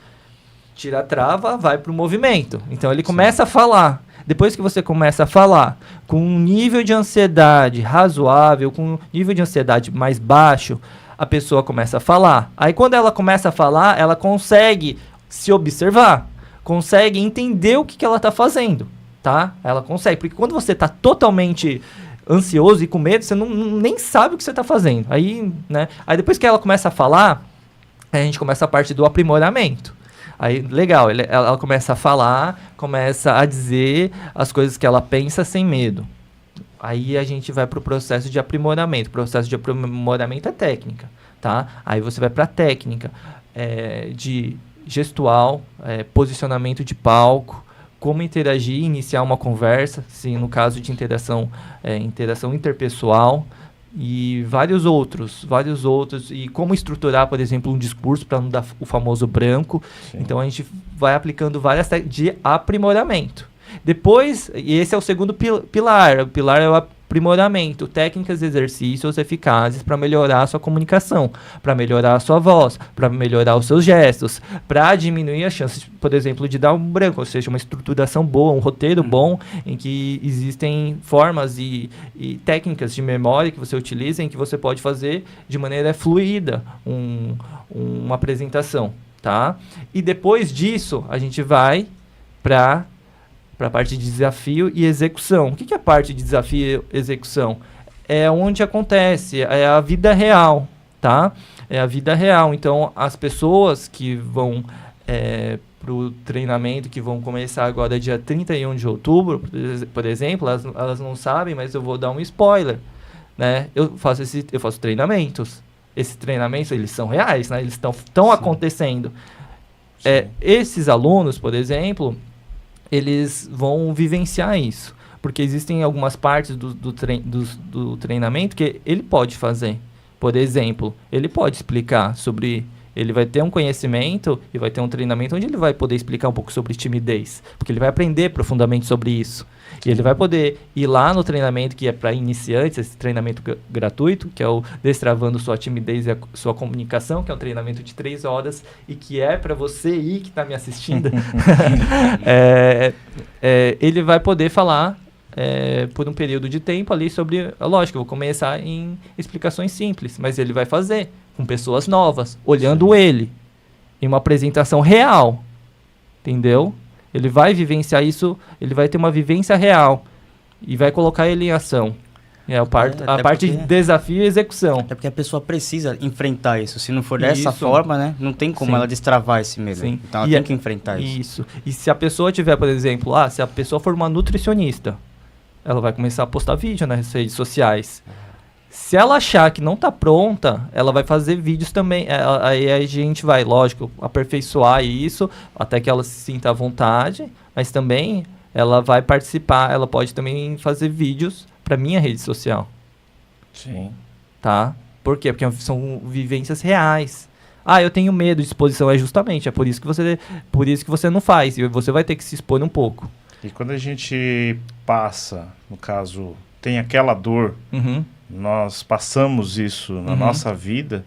Tira a trava, vai pro movimento. Então ele começa a falar. Depois que você começa a falar com um nível de ansiedade razoável, com um nível de ansiedade mais baixo, a pessoa começa a falar. Aí quando ela começa a falar, ela consegue se observar, consegue entender o que ela está fazendo, tá? Ela consegue, porque quando você está totalmente ansioso e com medo, você nem sabe o que você está fazendo. Aí, né? Aí depois que ela começa a falar, a gente começa a parte do aprimoramento. Aí, legal, ela começa a falar, começa a dizer as coisas que ela pensa sem medo. Aí a gente vai para o processo de aprimoramento. O processo de aprimoramento é técnica, tá? Aí você vai para a técnica de gestual, posicionamento de palco, como interagir, iniciar uma conversa, se no caso de interação interpessoal, e vários outros, e como estruturar, por exemplo, um discurso para não dar o famoso branco. Sim. Então a gente vai aplicando várias técnicas de aprimoramento. Depois, e esse é o segundo pilar, o pilar é o aprimoramento, técnicas e exercícios eficazes para melhorar a sua comunicação, para melhorar a sua voz, para melhorar os seus gestos, para diminuir as chances, por exemplo, de dar um branco, ou seja, uma estruturação boa, um roteiro bom, em que existem formas e técnicas de memória que você utiliza, em que você pode fazer de maneira fluida uma apresentação, tá? E depois disso, a gente vai para para a parte de desafio e execução. O que é a parte de desafio e execução? É onde acontece, é a vida real, tá? É a vida real. Então, as pessoas que vão para o treinamento, que vão começar agora dia 31 de outubro, por exemplo, elas não sabem, mas eu vou dar um spoiler, né? Eu faço treinamentos. Esses treinamentos, eles são reais, né? Eles estão acontecendo. Esses alunos, por exemplo, eles vão vivenciar isso. Porque existem algumas partes do treinamento que ele pode fazer. Por exemplo, ele pode explicar sobre... Ele vai ter um conhecimento e vai ter um treinamento onde ele vai poder explicar um pouco sobre timidez. Porque ele vai aprender profundamente sobre isso. E ele vai poder ir lá no treinamento que é para iniciantes, esse treinamento gratuito, que é o Destravando Sua Timidez e a Sua Comunicação, que é um treinamento de 3 horas e que é para você aí que está me assistindo. Ele vai poder falar por um período de tempo ali sobre... Lógico, eu vou começar em explicações simples, mas ele vai fazer com pessoas novas, olhando ele, em uma apresentação real, entendeu? Ele vai vivenciar isso, ele vai ter uma vivência real e vai colocar ele em ação. A parte de desafio e execução. É porque a pessoa precisa enfrentar isso. Se não for dessa forma, né, não tem como ela destravar esse medo. Sim. Então ela tem que enfrentar isso. Isso. E se a pessoa tiver, por exemplo, se a pessoa for uma nutricionista, ela vai começar a postar vídeo nas redes sociais. Se ela achar que não está pronta, ela vai fazer vídeos também. Aí a gente vai, lógico, aperfeiçoar isso até que ela se sinta à vontade, mas também ela vai participar, ela pode também fazer vídeos para minha rede social. Sim. Tá? Por quê? Porque são vivências reais. Eu tenho medo de exposição. É por isso que você não faz. E você vai ter que se expor um pouco. E quando a gente passa, no caso, tem aquela dor... Nós passamos isso na nossa vida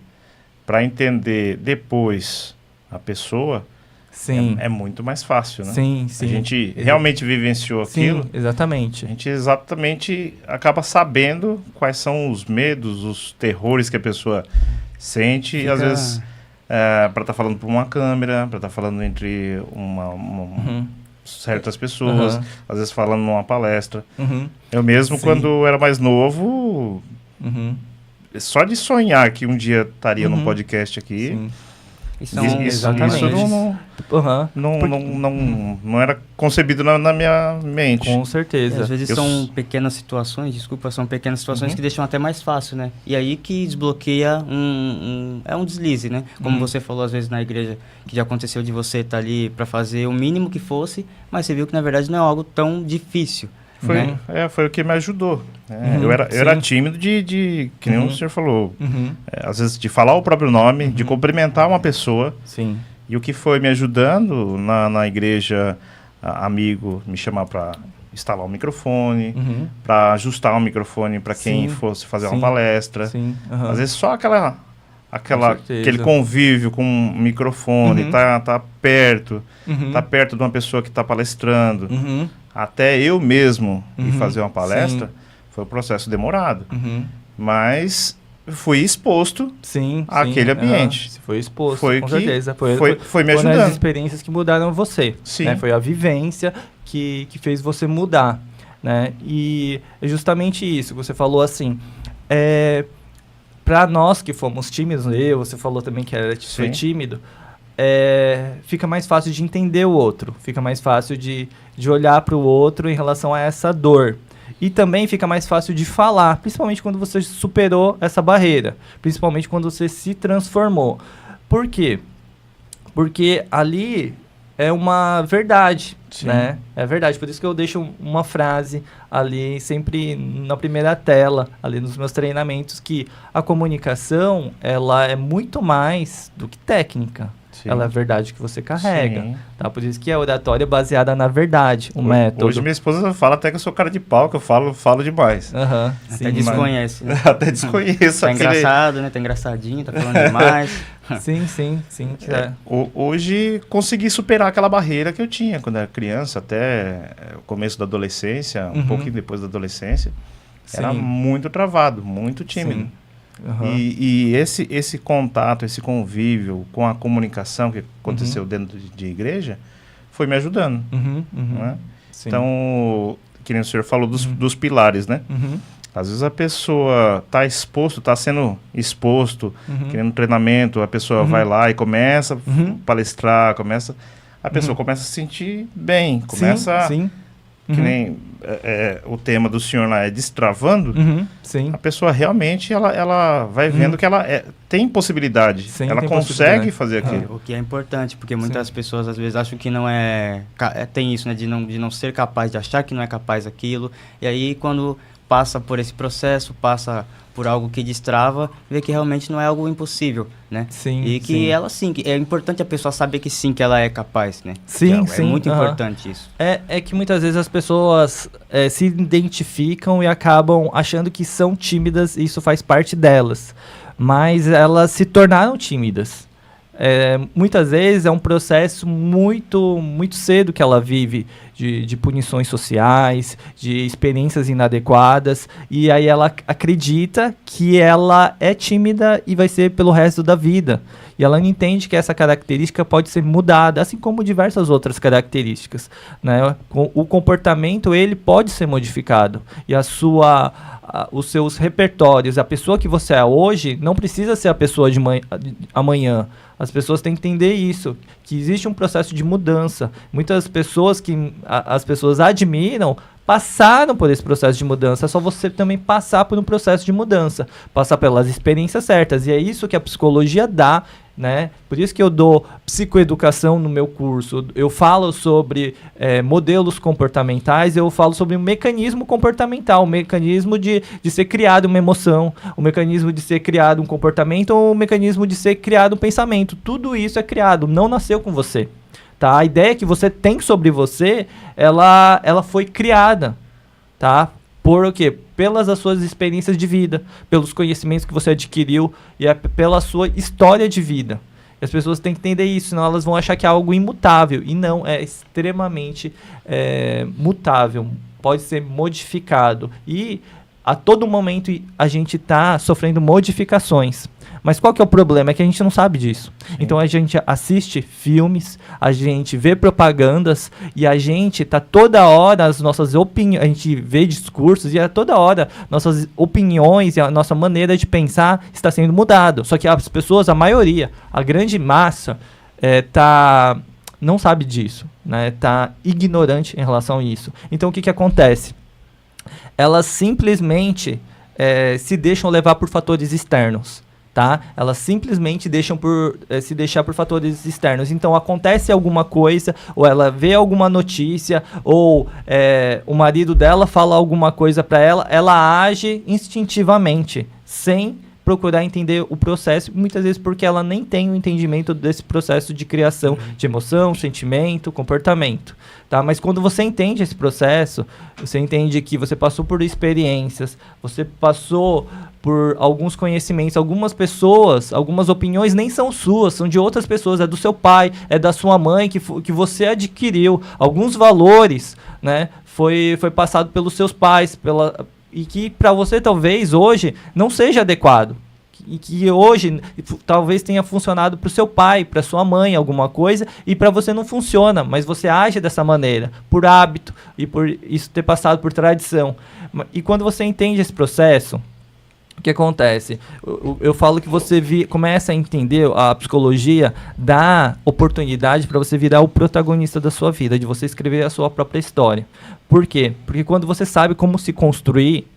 para entender depois a pessoa. Sim. É muito mais fácil, né? Sim. A gente realmente vivenciou aquilo. Sim, exatamente. A gente exatamente acaba sabendo quais são os medos, os terrores que a pessoa sente. E às vezes, para estar falando por uma câmera, para estar falando entre certas pessoas, às vezes falando numa palestra. Eu mesmo, quando era mais novo, só de sonhar que um dia estaria num podcast aqui, isso não era concebido na minha mente. Com certeza. Às vezes são pequenas situações, que deixam até mais fácil, né? E aí que desbloqueia um deslize, né? Como você falou às vezes na igreja, que já aconteceu de você estar ali para fazer o mínimo que fosse, mas você viu que na verdade não é algo tão difícil. Foi o que me ajudou. Eu era tímido de que nem o senhor falou. Às vezes de falar o próprio nome, de cumprimentar uma pessoa. Sim. E o que foi me ajudando na igreja, amigo me chamar para instalar o microfone, para ajustar o microfone para quem fosse fazer uma palestra. Às vezes só aquele convívio com um microfone, tá perto de uma pessoa que está palestrando. Até eu mesmo ir fazer uma palestra, foi um processo demorado. Mas fui exposto àquele ambiente. Foi exposto, com certeza. Foi me ajudando. Foram as experiências que mudaram você. Né? Foi a vivência que fez você mudar. Né? E é justamente isso que você falou assim. Para nós que fomos tímidos, você falou também que foi tímido, fica mais fácil de entender o outro, fica mais fácil de olhar para o outro em relação a essa dor. E também fica mais fácil de falar, principalmente quando você superou essa barreira, principalmente quando você se transformou. Por quê? Porque ali é uma verdade, né? É verdade, por isso que eu deixo uma frase ali sempre na primeira tela, ali nos meus treinamentos, que a comunicação, ela é muito mais do que técnica. Ela é a verdade que você carrega. Tá? Por isso que a oratória é baseada na verdade, o método. Hoje minha esposa fala até que eu sou cara de pau, que eu falo demais. Até desconhece. Né? Até desconheço. Tá engraçado, né? Tá engraçadinho, tá falando demais. Sim. Hoje consegui superar aquela barreira que eu tinha quando era criança, até o começo da adolescência, um pouquinho depois da adolescência. Era muito travado, muito tímido. E esse contato, esse convívio com a comunicação que aconteceu dentro de igreja foi me ajudando. Né? Sim. Então, que nem o senhor falou dos pilares, né? Às vezes a pessoa está sendo exposto, querendo treinamento, a pessoa vai lá e começa a palestrar, a pessoa começa a se sentir bem, começa sim. Que nem o tema do senhor lá é destravando, Sim. a pessoa realmente ela vai vendo que ela tem possibilidade, Sim, ela tem consegue fazer aquilo. O que é importante, porque muitas pessoas às vezes acham que não é... Tem isso, né, de não ser capaz, de achar que não é capaz daquilo, e aí quando passa por esse processo, passa por algo que destrava, vê que realmente não é algo impossível, né? Sim, e que ela sim, que é importante a pessoa saber que sim, que ela é capaz, né? Sim, É muito importante isso. É que muitas vezes as pessoas se identificam e acabam achando que são tímidas e isso faz parte delas. Mas elas se tornaram tímidas. Muitas vezes é um processo muito cedo que ela vive de punições sociais, de experiências inadequadas, e aí ela acredita que ela é tímida e vai ser pelo resto da vida. E ela não entende que essa característica pode ser mudada, assim como diversas outras características, né? O comportamento ele pode ser modificado e os seus repertórios, a pessoa que você é hoje não precisa ser a pessoa de amanhã. As pessoas têm que entender isso, que existe um processo de mudança. Muitas pessoas que as pessoas admiram passaram por esse processo de mudança. É só você também passar por um processo de mudança, passar pelas experiências certas. E é isso que a psicologia dá, né? Por isso que eu dou psicoeducação no meu curso. Eu falo sobre modelos comportamentais, eu falo sobre o mecanismo comportamental, o mecanismo de ser criado uma emoção, o mecanismo de ser criado um comportamento ou o mecanismo de ser criado um pensamento. Tudo isso é criado, não nasceu com você. Tá? A ideia que você tem sobre você, ela foi criada, tá? Por o quê? Pelas as suas experiências de vida, pelos conhecimentos que você adquiriu e pela sua história de vida. E as pessoas têm que entender isso, senão elas vão achar que é algo imutável. E não, é extremamente mutável, pode ser modificado. E a todo momento a gente está sofrendo modificações. Mas qual que é o problema? É que a gente não sabe disso. Sim. Então a gente assiste filmes, a gente vê propagandas e a gente tá toda hora as nossas opiniões, a gente vê discursos e a toda hora nossas opiniões e a nossa maneira de pensar está sendo mudado. Só que as pessoas, a maioria, a grande massa, não sabe disso, né? Tá ignorante em relação a isso. Então o que acontece? Elas simplesmente se deixam levar por fatores externos. Tá? Elas simplesmente deixam se deixar por fatores externos. Então acontece alguma coisa, ou ela vê alguma notícia, ou o marido dela fala alguma coisa para ela, ela age instintivamente, sem procurar entender o processo, muitas vezes porque ela nem tem o entendimento desse processo de criação de emoção, sentimento, comportamento. Tá? Mas quando você entende esse processo, você entende que você passou por experiências, você passou por alguns conhecimentos, algumas pessoas, algumas opiniões nem são suas, são de outras pessoas, é do seu pai, é da sua mãe, que você adquiriu. Alguns valores, né, foi passado pelos seus pais, e que para você talvez hoje não seja adequado. E que hoje talvez tenha funcionado para o seu pai, para sua mãe, alguma coisa, e para você não funciona, mas você age dessa maneira, por hábito e por isso ter passado por tradição. E quando você entende esse processo, o que acontece? Eu falo que você começa a entender, a psicologia dá oportunidade para você virar o protagonista da sua vida, de você escrever a sua própria história. Por quê? Porque quando você sabe como se construir,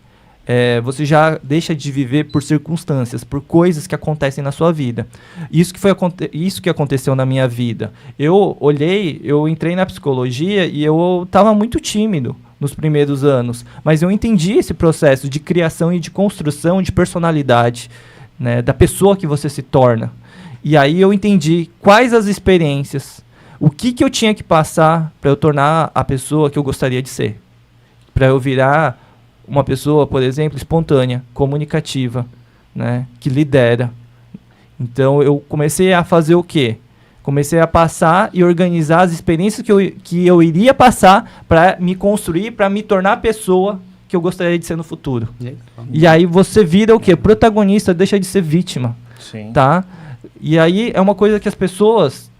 você já deixa de viver por circunstâncias, por coisas que acontecem na sua vida. Isso que aconteceu na minha vida. Eu entrei na psicologia e eu estava muito tímido nos primeiros anos, mas eu entendi esse processo de criação e de construção de personalidade, né, da pessoa que você se torna. E aí eu entendi quais as experiências, o que eu tinha que passar para eu tornar a pessoa que eu gostaria de ser, para eu virar uma pessoa, por exemplo, espontânea, comunicativa, né, que lidera. Então eu comecei a fazer o quê? Comecei a passar e organizar as experiências que eu iria passar para me construir, para me tornar a pessoa que eu gostaria de ser no futuro. E aí você vira o quê? Protagonista, deixa de ser vítima. Sim. Tá? E aí é uma coisa que as pessoas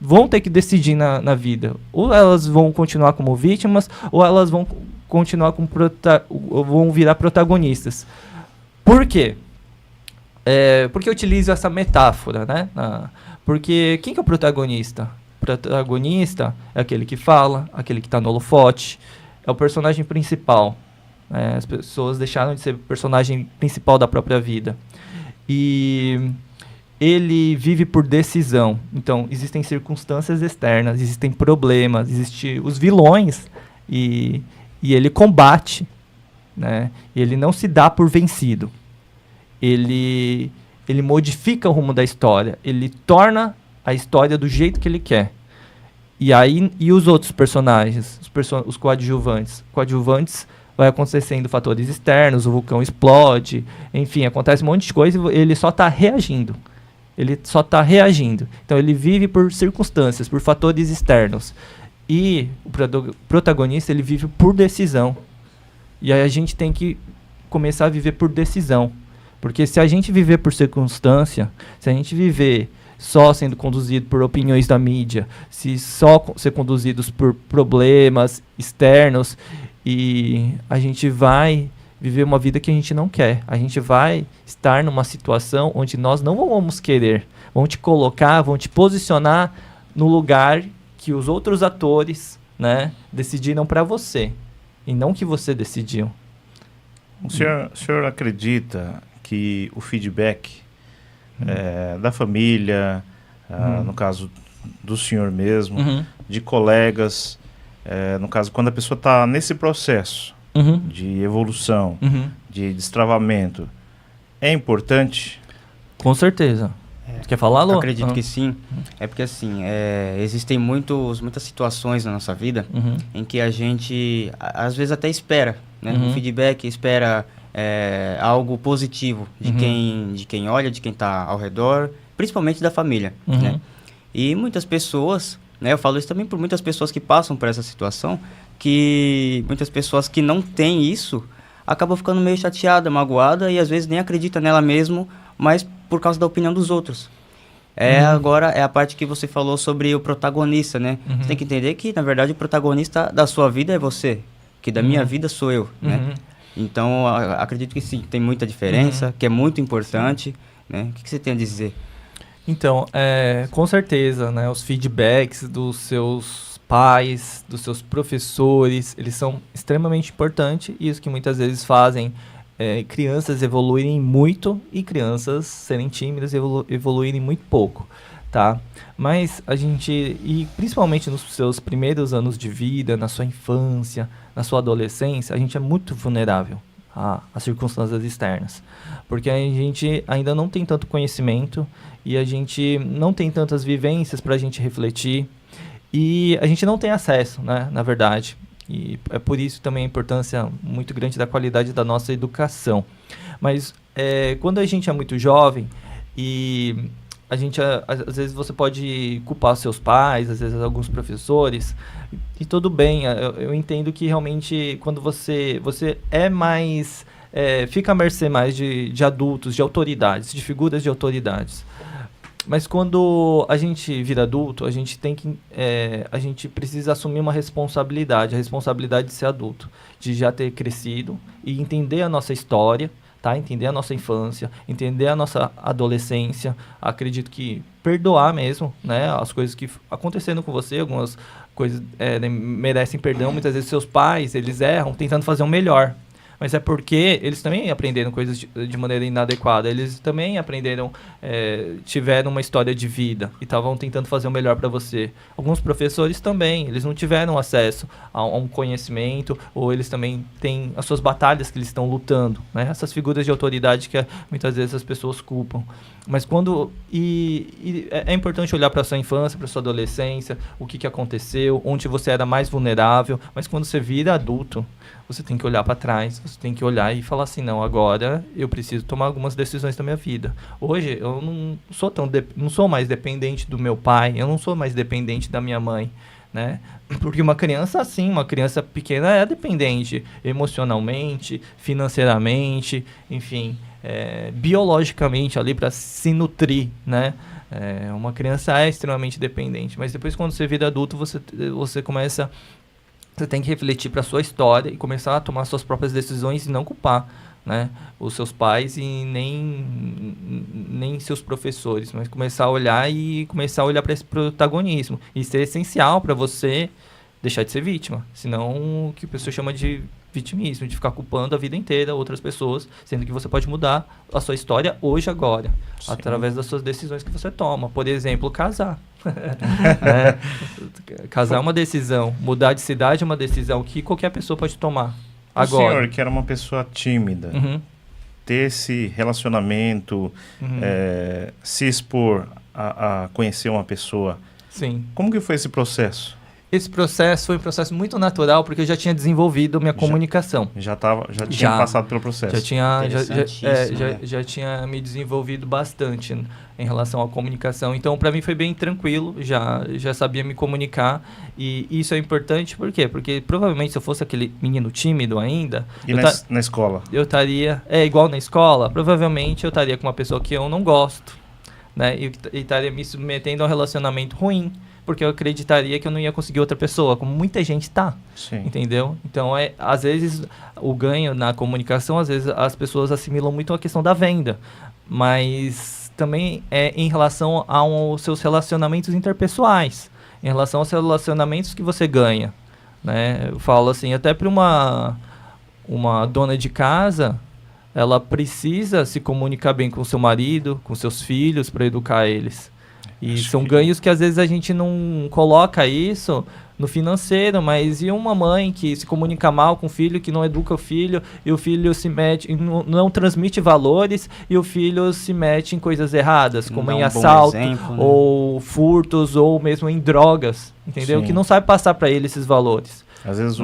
vão ter que decidir na vida. Ou elas vão continuar como vítimas, ou elas vão continuar vão virar protagonistas. Por quê? Porque eu utilizo essa metáfora, né? Porque quem que é o protagonista? O protagonista é aquele que fala, aquele que está no holofote, é o personagem principal. As pessoas deixaram de ser o personagem principal da própria vida. E ele vive por decisão. Então, existem circunstâncias externas, existem problemas, existem os vilões, e ele combate, né? E ele não se dá por vencido. Ele modifica o rumo da história, ele torna a história do jeito que ele quer. E os outros personagens, os coadjuvantes? Coadjuvantes, vai acontecendo fatores externos, o vulcão explode, enfim, acontece um monte de coisa e ele só está reagindo. Então ele vive por circunstâncias, por fatores externos. E o protagonista, ele vive por decisão. E aí a gente tem que começar a viver por decisão. Porque se a gente viver por circunstância, se a gente viver só sendo conduzido por opiniões da mídia, se só ser conduzidos por problemas externos, e a gente vai viver uma vida que a gente não quer. A gente vai estar numa situação onde nós não vamos querer. Vão te colocar, vão te posicionar no lugar que os outros atores, né, decidiram para você, e não que você decidiu. O senhor acredita que o feedback da família, no caso do senhor mesmo, de colegas, no caso, quando a pessoa está nesse processo de evolução, de destravamento, é importante? Com certeza. Quer falar, Lu? Eu acredito que sim. É porque, assim, existem muitas situações na nossa vida em que a gente, às vezes, até espera, né? Um feedback, espera algo positivo de quem olha, de quem está ao redor, principalmente da família, né? E muitas pessoas, né, eu falo isso também por muitas pessoas que passam por essa situação, que muitas pessoas que não têm isso acabam ficando meio chateada, magoada e às vezes nem acredita nela mesmo, mas por causa da opinião dos outros. Agora é a parte que você falou sobre o protagonista, né? Você tem que entender que, na verdade, o protagonista da sua vida é você, que da minha vida sou eu, né? Então, acredito que sim, tem muita diferença, que é muito importante, né? O que você tem a dizer? Então, com certeza, né? Os feedbacks dos seus pais, dos seus professores, eles são extremamente importantes, e isso que muitas vezes fazem crianças evoluírem muito e crianças serem tímidas e evoluírem muito pouco, tá? Mas a gente, e principalmente nos seus primeiros anos de vida, na sua infância, na sua adolescência, a gente é muito vulnerável às circunstâncias externas, porque a gente ainda não tem tanto conhecimento e a gente não tem tantas vivências para a gente refletir, e a gente não tem acesso, né, na verdade. E é por isso também a importância muito grande da qualidade da nossa educação. Mas quando a gente é muito jovem, e a gente, às vezes você pode culpar seus pais, às vezes alguns professores, e tudo bem, eu entendo que realmente quando você é mais, fica à mercê mais de adultos, de autoridades, de figuras de autoridades. Mas quando a gente vira adulto, a gente precisa assumir uma responsabilidade, a responsabilidade de ser adulto, de já ter crescido e entender a nossa história, tá? Entender a nossa infância, entender a nossa adolescência. Acredito que perdoar mesmo, né? As coisas que aconteceram com você, algumas coisas merecem perdão. Muitas vezes seus pais, eles erram tentando fazer o melhor. Mas é porque eles também aprenderam coisas de maneira inadequada. Eles também aprenderam, tiveram uma história de vida e estavam tentando fazer o melhor para você. Alguns professores também, eles não tiveram acesso a um conhecimento, ou eles também têm as suas batalhas que eles estão lutando, né? Essas figuras de autoridade que muitas vezes as pessoas culpam. Mas é importante olhar para sua infância, para sua adolescência, o que aconteceu, onde você era mais vulnerável. Mas quando você vira adulto, você tem que olhar para trás, você tem que olhar e falar assim, não, agora eu preciso tomar algumas decisões da minha vida. Hoje eu não sou mais dependente do meu pai, eu não sou mais dependente da minha mãe, né? Porque uma criança pequena é dependente emocionalmente, financeiramente, enfim, biologicamente ali para se nutrir, né? Uma criança é extremamente dependente, mas depois quando você vira adulto, você começa... Você tem que refletir para a sua história e começar a tomar suas próprias decisões e não culpar, né, os seus pais e nem seus professores, mas começar a olhar para esse protagonismo. Isso é essencial para você deixar de ser vítima, senão o que a pessoa chama de vitimismo, de ficar culpando a vida inteira outras pessoas, sendo que você pode mudar a sua história hoje, agora, através das suas decisões que você toma. Por exemplo, casar. Casar é uma decisão, mudar de cidade é uma decisão que qualquer pessoa pode tomar. Agora. O senhor, que era uma pessoa tímida, ter esse relacionamento, se expor a conhecer uma pessoa, sim. Como que foi esse processo? Esse processo foi um processo muito natural, porque eu já tinha desenvolvido minha comunicação. Já tinha passado pelo processo. Já tinha me desenvolvido bastante em relação à comunicação. Então, para mim foi bem tranquilo, já sabia me comunicar. E isso é importante, por quê? Porque provavelmente se eu fosse aquele menino tímido ainda... E na escola? Eu estaria... igual na escola, provavelmente eu estaria com uma pessoa que eu não gosto, né? E estaria me submetendo a um relacionamento ruim, porque eu acreditaria que eu não ia conseguir outra pessoa, como muita gente tá. Sim. Entendeu? Então, às vezes, o ganho na comunicação, às vezes as pessoas assimilam muito a questão da venda, mas também é em relação aos seus relacionamentos interpessoais, em relação aos relacionamentos que você ganha, né? Eu falo assim, até para uma dona de casa, ela precisa se comunicar bem com seu marido, com seus filhos, para educar eles. E são ganhos que às vezes a gente não coloca isso no financeiro, mas e uma mãe que se comunica mal com o filho, que não educa o filho, e o filho se mete, não transmite valores, e o filho se mete em coisas erradas, como em assalto, exemplo, né? Ou furtos, ou mesmo em drogas, entendeu? Sim. Que não sabe passar para ele esses valores. Às vezes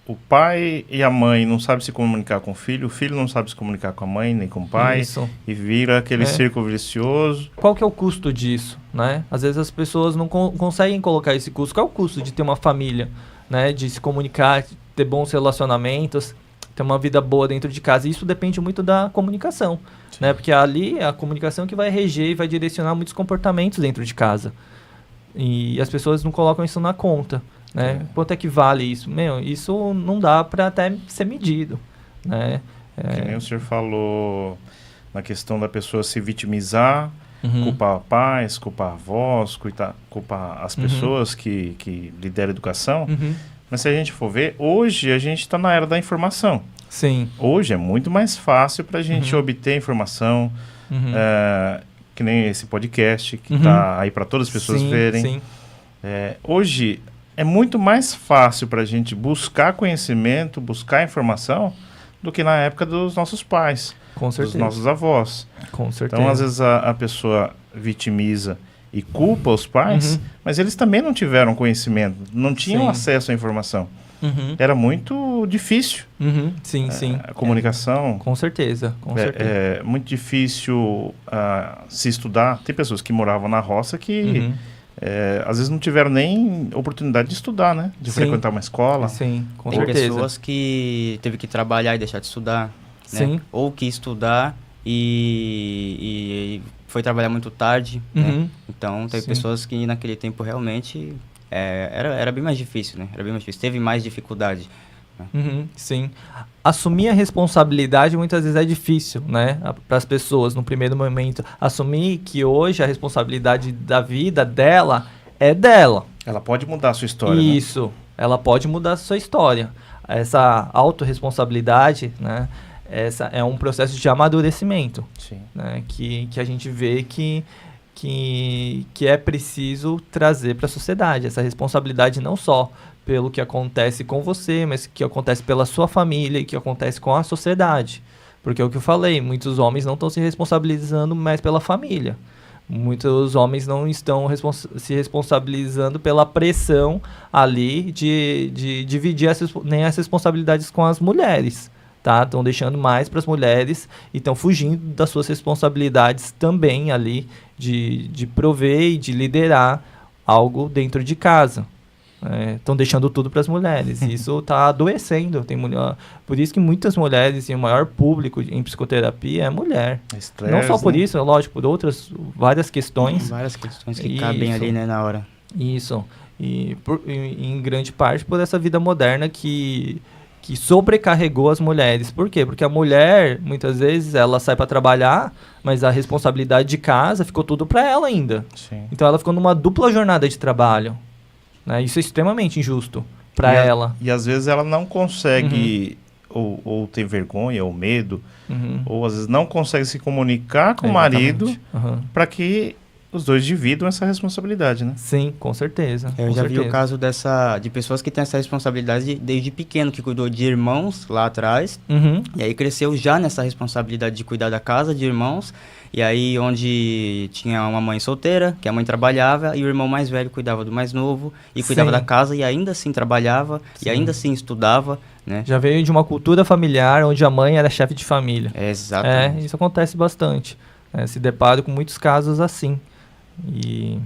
o pai e a mãe não sabem se comunicar com o filho não sabe se comunicar com a mãe nem com o pai. Isso. E vira aquele círculo vicioso. Qual que é o custo disso, né? Às vezes as pessoas não conseguem colocar esse custo. Qual é o custo de ter uma família, né? De se comunicar, de ter bons relacionamentos, ter uma vida boa dentro de casa. E isso depende muito da comunicação, né? Porque ali é a comunicação que vai reger e vai direcionar muitos comportamentos dentro de casa. E as pessoas não colocam isso na conta, né? Quanto é que vale isso? Isso não dá para até ser medido, né? Que nem o senhor falou na questão da pessoa se vitimizar, culpar pais, culpar avós, culpar as pessoas que lideram a educação. Mas se a gente for ver, hoje a gente está na era da informação. Sim. Hoje é muito mais fácil para a gente obter informação, que nem esse podcast que está aí para todas as pessoas verem. Sim. Hoje é muito mais fácil para a gente buscar conhecimento, buscar informação, do que na época dos nossos pais, dos nossos avós. Com certeza. Então, às vezes, a pessoa vitimiza e culpa os pais, mas eles também não tiveram conhecimento, não tinham acesso à informação. Era muito difícil. Sim. A comunicação. Com certeza. É muito difícil se estudar. Tem pessoas que moravam na roça que... às vezes não tiveram nem oportunidade de estudar, né? De frequentar uma escola. Sim, com Tem certeza. pessoas que teve que trabalhar e deixar de estudar, sim, né? Ou que estudar e foi trabalhar muito tarde, né? Então, teve pessoas que naquele tempo realmente era bem mais difícil, né? Era bem mais difícil, teve mais dificuldade. Sim. Assumir a responsabilidade muitas vezes é difícil, né? Para as pessoas, no primeiro momento. Assumir que hoje a responsabilidade da vida dela é dela. Ela pode mudar a sua história, Isso. Né? Ela pode mudar a sua história. Essa autorresponsabilidade, né? Essa é um processo de amadurecimento. Sim. Né? Que a gente vê que é preciso trazer para a sociedade. Essa responsabilidade não só pelo que acontece com você, mas que acontece pela sua família e que acontece com a sociedade. Porque é o que eu falei, muitos homens não estão se responsabilizando mais pela família. Muitos homens não estão se responsabilizando pela pressão ali de dividir nem as responsabilidades com as mulheres. Tá? Estão deixando mais para as mulheres e estão fugindo das suas responsabilidades também ali de prover e de liderar algo dentro de casa. Estão deixando tudo para as mulheres. E isso está adoecendo. Tem mulher, por isso que muitas mulheres, e o maior público em psicoterapia é mulher. Estresse, não só por né? isso, é lógico, por outras, várias questões. Várias questões que cabem ali, né, na hora. Isso. E em grande parte por essa vida moderna que sobrecarregou as mulheres. Por quê? Porque a mulher, muitas vezes, ela sai para trabalhar, mas a responsabilidade de casa ficou tudo para ela ainda. Sim. Então ela ficou numa dupla jornada de trabalho. Né? Isso é extremamente injusto para ela. E às vezes ela não consegue, ou tem vergonha, ou medo, ou às vezes não consegue se comunicar com o marido para que os dois dividam essa responsabilidade, né? Sim, com certeza. Eu com já certeza. vi o caso de pessoas que têm essa responsabilidade desde pequeno, que cuidou de irmãos lá atrás, e aí cresceu já nessa responsabilidade de cuidar da casa, de irmãos, e aí onde tinha uma mãe solteira, que a mãe trabalhava, e o irmão mais velho cuidava do mais novo, e cuidava da casa, e ainda assim trabalhava, e ainda assim estudava, né? Já veio de uma cultura familiar onde a mãe era chefe de família. Exatamente. Isso acontece bastante. Se depara com muitos casos assim. E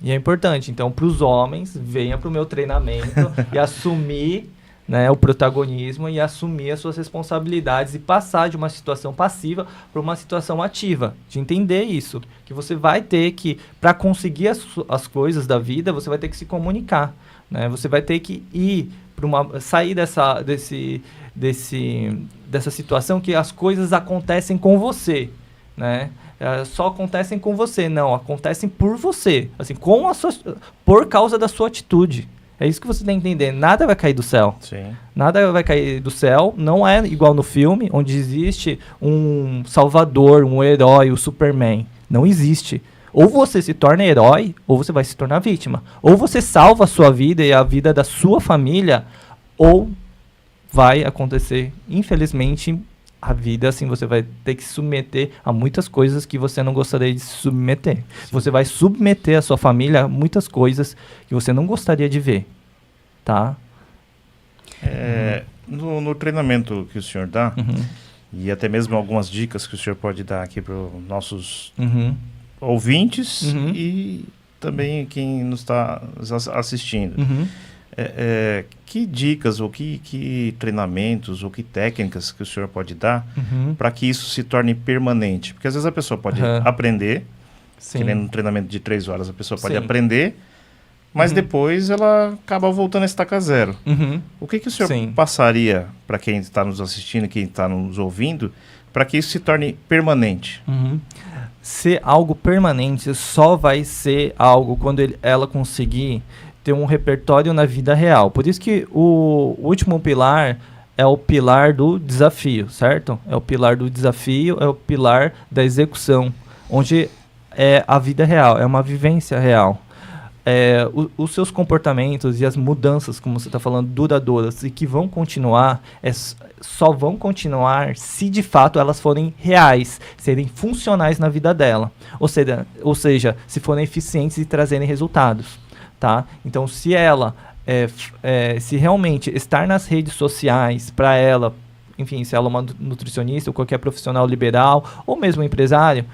é importante. Então, para os homens, venha para o meu treinamento e assumir, né, o protagonismo e assumir as suas responsabilidades e passar de uma situação passiva para uma situação ativa. De entender isso. Que você vai ter que, para conseguir as coisas da vida, você vai ter que se comunicar. Né? Você vai ter que ir para sair dessa situação que as coisas acontecem com você, né? Só acontecem com você, não, acontecem por você, assim, por causa da sua atitude. É isso que você tem que entender, nada vai cair do céu. Sim. Nada vai cair do céu, não é igual no filme, onde existe um salvador, um herói, o Superman. Não existe. Ou você se torna herói, ou você vai se tornar vítima. Ou você salva a sua vida e a vida da sua família, ou vai acontecer, infelizmente, a vida, assim, você vai ter que se submeter a muitas coisas que você não gostaria de se submeter. Sim. Você vai submeter a sua família a muitas coisas que você não gostaria de ver, tá? No treinamento que o senhor dá, e até mesmo algumas dicas que o senhor pode dar aqui para os nossos ouvintes e também quem nos está assistindo. Que dicas ou que treinamentos ou que técnicas que o senhor pode dar para que isso se torne permanente? Porque às vezes a pessoa pode aprender, que nem no treinamento de 3 horas, a pessoa pode aprender, mas depois ela acaba voltando a estaca zero. O que o senhor passaria para quem está nos assistindo, quem está nos ouvindo, para que isso se torne permanente? Ser algo permanente só vai ser algo quando ela conseguir ter um repertório na vida real. Por isso que o último pilar é o pilar do desafio, certo? É o pilar do desafio, é o pilar da execução, onde é a vida real, é uma vivência real. Os seus comportamentos e as mudanças, como você está falando, duradouras e que vão continuar, só vão continuar se de fato elas forem reais, serem funcionais na vida dela. Ou seja, se forem eficientes e trazerem resultados. Tá? Então, se ela, se realmente estar nas redes sociais para ela, enfim, se ela é uma nutricionista ou qualquer profissional liberal ou mesmo empresário,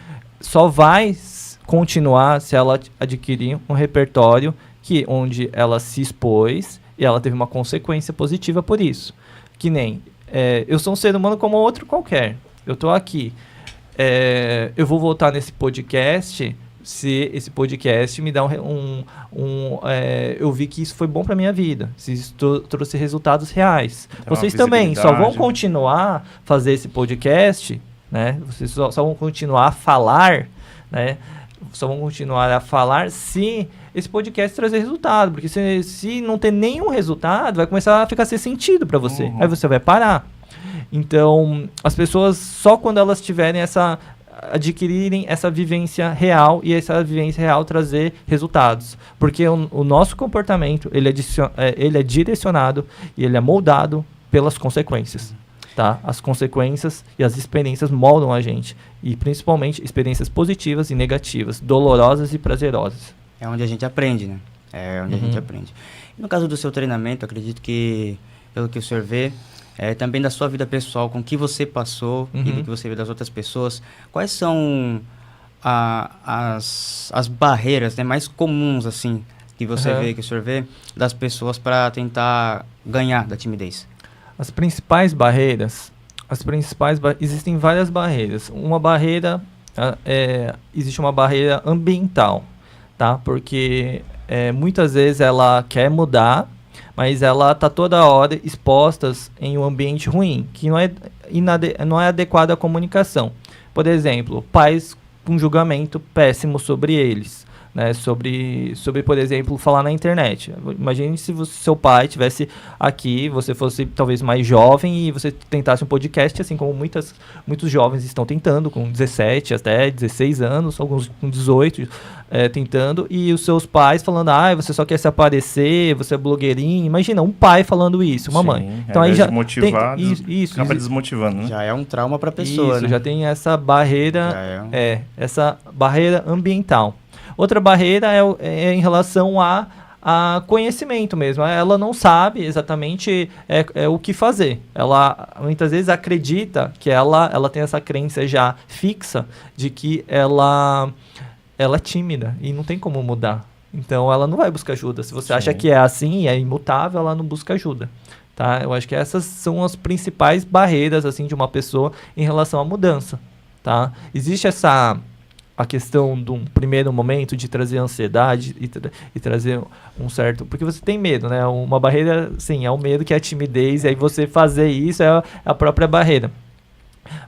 só vai continuar se ela adquirir um repertório onde ela se expôs e ela teve uma consequência positiva por isso. Que nem, eu sou um ser humano como outro qualquer. Eu estou aqui. Eu vou voltar nesse podcast se esse podcast me dá eu vi que isso foi bom para minha vida, se isso trouxe resultados reais. Vocês também só vão continuar a fazer esse podcast, né? Vocês só vão continuar a falar, né? Só vão continuar a falar se esse podcast trazer resultado, porque se não ter nenhum resultado, vai começar a ficar sem sentido para você. Aí você vai parar. Então, as pessoas, só quando elas tiverem adquirirem essa vivência real e essa vivência real trazer resultados. Porque o nosso comportamento, ele é direcionado e ele é moldado pelas consequências. Tá? As consequências e as experiências moldam a gente. E principalmente experiências positivas e negativas, dolorosas e prazerosas. É onde a gente aprende, né? É onde a gente aprende. E no caso do seu treinamento, acredito que, pelo que o senhor vê, também da sua vida pessoal, com o que você passou e do que você vê das outras pessoas, quais são as barreiras, né, mais comuns, assim, que você vê, que o senhor vê, das pessoas para tentar ganhar da timidez? As principais barreiras, existem várias barreiras. Uma barreira, existe uma barreira ambiental, tá? Porque muitas vezes ela quer mudar, mas ela está toda hora exposta em um ambiente ruim, que não é adequado à comunicação. Por exemplo, pais com julgamento péssimo sobre eles. Né, sobre, por exemplo, falar na internet. Imagine se seu pai estivesse aqui, você fosse talvez mais jovem e você tentasse um podcast, assim como muitos jovens estão tentando, com 17 até 16 anos, alguns com 18, tentando, e os seus pais falando, você só quer se aparecer, você é blogueirinho. Imagina, um pai falando isso, uma mãe. Então aí já motivado, acaba desmotivando, né? Já é um trauma para a pessoa, isso, né? já tem essa barreira, essa barreira ambiental. Outra barreira é em relação a conhecimento mesmo. Ela não sabe exatamente o que fazer. Ela muitas vezes acredita que ela tem essa crença já fixa de que ela é tímida e não tem como mudar. Então ela não vai buscar ajuda. Se você acha que é assim, é imutável, ela não busca ajuda. Tá? Eu acho que essas são as principais barreiras assim, de uma pessoa em relação à mudança. Tá? Existe a questão de um primeiro momento de trazer ansiedade e trazer um certo... Porque você tem medo, né? Uma barreira, sim, é o medo, que é a timidez, e aí você fazer isso é a própria barreira.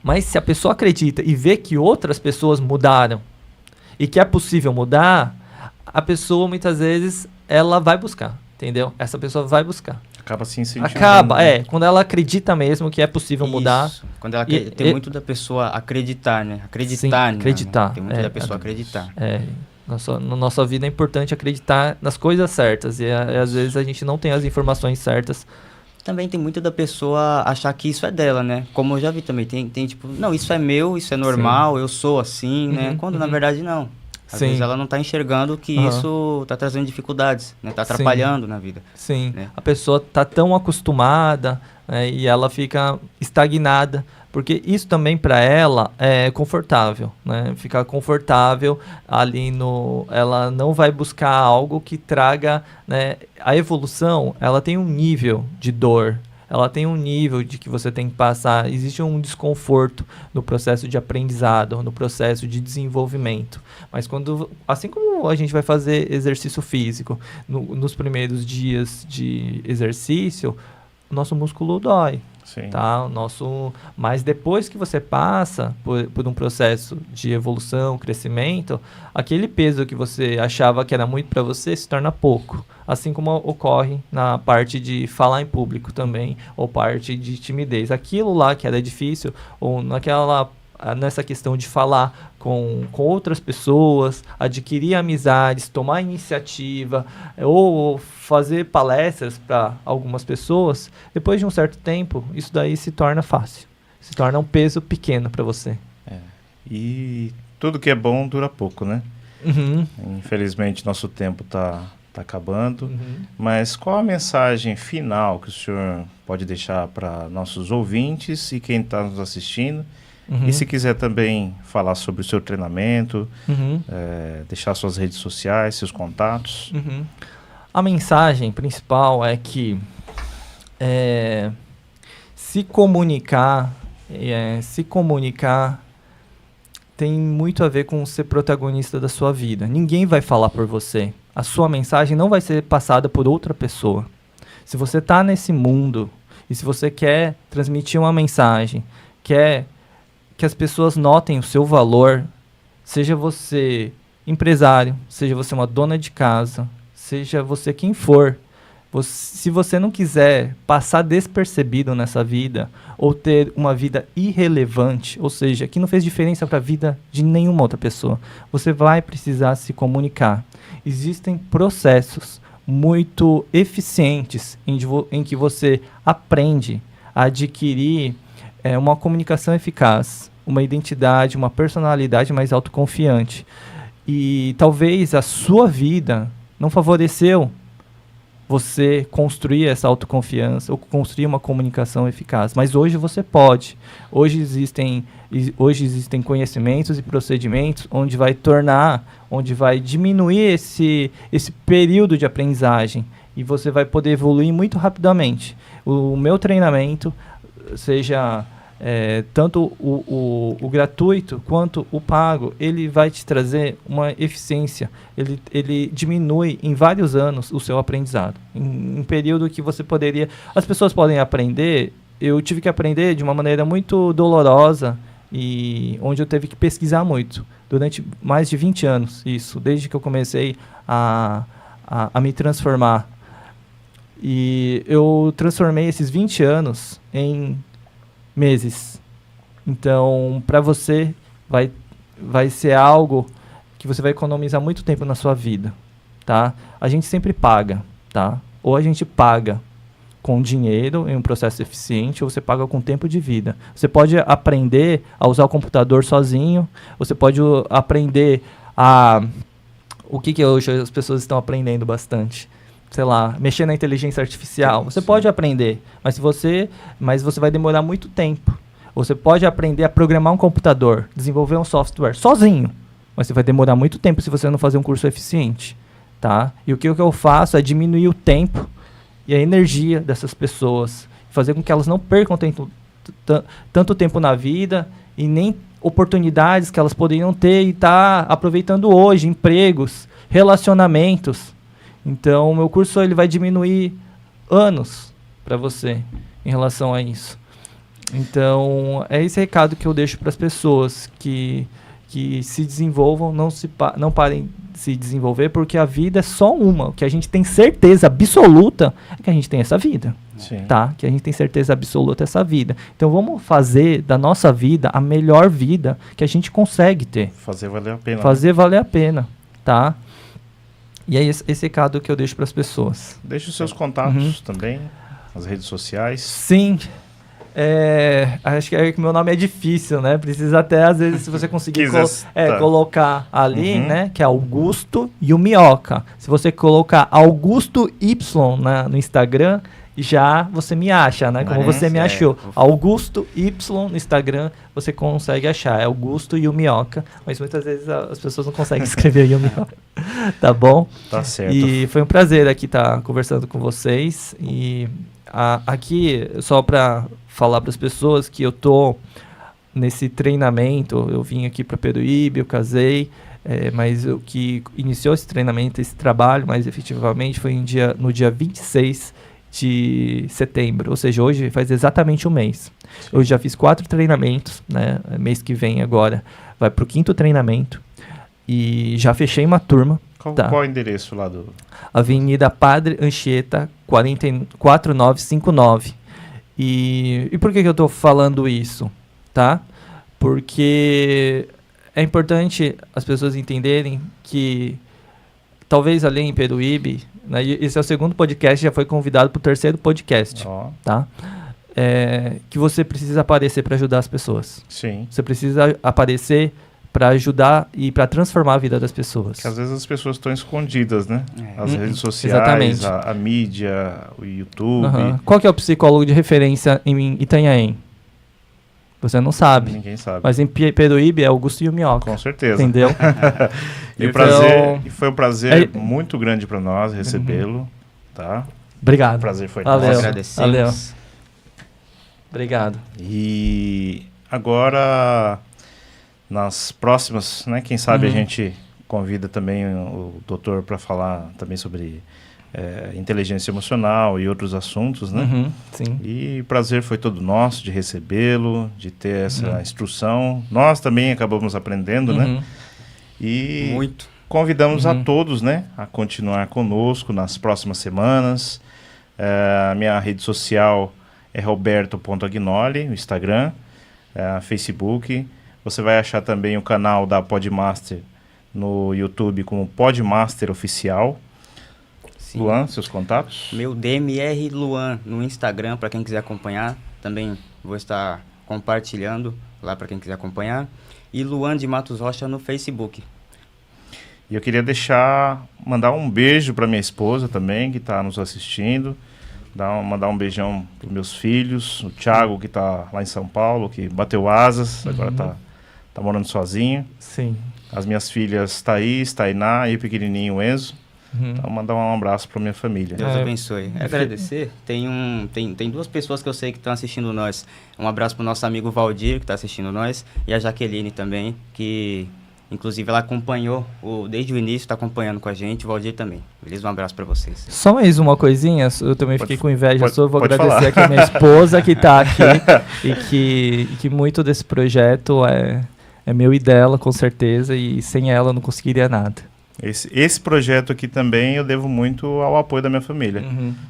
Mas se a pessoa acredita e vê que outras pessoas mudaram e que é possível mudar, a pessoa, muitas vezes, ela vai buscar, entendeu? Essa pessoa vai buscar. Acaba se incentivando. Quando ela acredita mesmo que é possível mudar. Quando ela tem muito da pessoa acreditar, né? Acreditar. Tem muito da pessoa acreditar. Na nossa vida é importante acreditar nas coisas certas. E às vezes a gente não tem as informações certas. Também tem muito da pessoa achar que isso é dela, né? Como eu já vi também. Tem tipo, não, isso é meu, isso é normal, eu sou assim, né? Quando na verdade não. Às vezes ela não está enxergando que isso está trazendo dificuldades, né? Está atrapalhando na vida. Sim, né? A pessoa está tão acostumada, né, e ela fica estagnada, porque isso também para ela é confortável, né? Ficar confortável ali ela não vai buscar algo que traga, né? A evolução, ela tem um nível de dor. Ela tem um nível de que você tem que passar. Existe um desconforto no processo de aprendizado, no processo de desenvolvimento. Mas assim como a gente vai fazer exercício físico, nos primeiros dias de exercício, o nosso músculo dói. Sim. Tá? Mas depois que você passa por um processo de evolução, crescimento, aquele peso que você achava que era muito para você se torna pouco. Assim como ocorre na parte de falar em público também, ou parte de timidez. Aquilo lá que era difícil, ou nessa questão de falar com outras pessoas, adquirir amizades, tomar iniciativa, ou fazer palestras para algumas pessoas, depois de um certo tempo, isso daí se torna fácil. Se torna um peso pequeno para você. E tudo que é bom dura pouco, né? Uhum. Infelizmente, nosso tempo está acabando. Mas qual a mensagem final que o senhor pode deixar para nossos ouvintes e quem está nos assistindo? E se quiser também falar sobre o seu treinamento, deixar suas redes sociais, seus contatos. A mensagem principal é que se comunicar tem muito a ver com ser protagonista da sua vida. Ninguém vai falar por você. A sua mensagem não vai ser passada por outra pessoa. Se você está nesse mundo e se você quer transmitir uma mensagem, quer que as pessoas notem o seu valor, seja você empresário, seja você uma dona de casa, seja você quem for, se você não quiser passar despercebido nessa vida ou ter uma vida irrelevante, ou seja, que não fez diferença para a vida de nenhuma outra pessoa, você vai precisar se comunicar. Existem processos muito eficientes em que você aprende a adquirir uma comunicação eficaz, uma identidade, uma personalidade mais autoconfiante. E talvez a sua vida não favoreceu você construir essa autoconfiança ou construir uma comunicação eficaz. Mas hoje você pode. Hoje existem conhecimentos e procedimentos onde vai diminuir esse período de aprendizagem e você vai poder evoluir muito rapidamente. O meu treinamento, seja tanto o gratuito quanto o pago, ele vai te trazer uma eficiência. Ele diminui em vários anos o seu aprendizado. Em um período que você poderia... As pessoas podem aprender. Eu tive que aprender de uma maneira muito dolorosa e onde eu tive que pesquisar muito. Durante mais de 20 anos, isso. Desde que eu comecei a me transformar. E eu transformei esses 20 anos em meses. Então, para você, vai ser algo que você vai economizar muito tempo na sua vida, tá? A gente sempre paga, tá? Ou a gente paga com dinheiro em um processo eficiente, ou você paga com tempo de vida. Você pode aprender a usar o computador sozinho, você pode aprender a... O que hoje as pessoas estão aprendendo bastante? Sei lá, mexer na inteligência artificial. Você pode aprender, mas você vai demorar muito tempo. Você pode aprender a programar um computador, desenvolver um software sozinho, mas você vai demorar muito tempo se você não fazer um curso eficiente, tá? E o que eu faço é diminuir o tempo e a energia dessas pessoas, fazer com que elas não percam tanto tempo na vida e nem oportunidades que elas poderiam ter e estar aproveitando hoje, empregos, relacionamentos. Então, o meu curso ele vai diminuir anos para você em relação a isso. Então, é esse recado que eu deixo para as pessoas que se desenvolvam, não parem de se desenvolver, porque a vida é só uma. O que a gente tem certeza absoluta é que a gente tem essa vida. Sim. Tá? Que a gente tem certeza absoluta dessa vida. Então, vamos fazer da nossa vida a melhor vida que a gente consegue ter. Fazer valer a pena. Fazer valer a pena, tá? E é esse recado que eu deixo para as pessoas. Deixe os seus contatos também, as redes sociais. Sim. Acho que meu nome é difícil, né? Precisa até, às vezes, se você conseguir colocar ali, né? Que é Augusto e o Minhoca. Se você colocar Augusto Y no Instagram, já você me acha, né? Como você me achou. Augusto Y no Instagram, você consegue achar. É Augusto e o Minhoca. Mas muitas vezes as pessoas não conseguem escrever o Minhoca. Tá bom? Tá certo. E foi um prazer aqui estar conversando com vocês. E aqui, só para falar para as pessoas que eu tô nesse treinamento, eu vim aqui para Peruíbe, eu casei, mas o que iniciou esse treinamento, esse trabalho, mais efetivamente, foi no dia 26 de setembro, ou seja, hoje faz exatamente um mês. Sim. Eu já fiz 4 treinamentos, né? Mês que vem agora vai para o 5º treinamento e já fechei uma turma. Qual o endereço lá do... Avenida Padre Anchieta, 4959. E por que eu estou falando isso? Tá? Porque é importante as pessoas entenderem que talvez ali em Peruíbe, né, esse é o 2º podcast, já foi convidado para o 3º podcast, tá? Que você precisa aparecer para ajudar as pessoas. Sim. Você precisa aparecer para ajudar e para transformar a vida das pessoas. Porque às vezes as pessoas estão escondidas, né? As redes sociais, exatamente. A mídia, o YouTube. Qual que é o psicólogo de referência em Itanhaém? Você não sabe. Ninguém sabe. Mas em Peruíbe é Augusto e o Minhoca. Com certeza. Entendeu? E foi um prazer muito grande para nós recebê-lo, tá? Obrigado. O prazer foi nosso. Agradecemos. Valeu. Obrigado. E agora, nas próximas, né? Quem sabe a gente convida também o doutor para falar também sobre inteligência emocional e outros assuntos, né? Sim. E o prazer foi todo nosso de recebê-lo, de ter essa instrução. Nós também acabamos aprendendo, né? E muito. Convidamos a todos, né, a continuar conosco nas próximas semanas. A minha rede social é roberto.agnoli, no Instagram, Facebook. Você vai achar também o canal da Podmaster no YouTube como Podmaster Oficial. Sim. Luan, seus contatos? Meu DMR Luan no Instagram, para quem quiser acompanhar. Também vou estar compartilhando lá para quem quiser acompanhar. E Luan de Matos Rocha no Facebook. E eu queria mandar um beijo para minha esposa também, que está nos assistindo. Mandar um beijão para os meus filhos, o Thiago, que está lá em São Paulo, que bateu asas, agora tá morando sozinho. Sim. As minhas filhas Thaís, Tainá e o pequenininho Enzo. Então, mandar um abraço para minha família. Deus abençoe. Agradecer. Tem duas pessoas que eu sei que estão assistindo nós. Um abraço para o nosso amigo Valdir, que está assistindo nós, e a Jaqueline também, que inclusive ela acompanhou desde o início, está acompanhando com a gente. O Valdir também. Beleza? Um abraço para vocês. Só mais uma coisinha, eu também fiquei com inveja sua, vou agradecer falar. aqui a minha esposa que está aqui e que muito desse projeto é meu e dela, com certeza, e sem ela eu não conseguiria nada. Esse projeto aqui também eu devo muito ao apoio da minha família.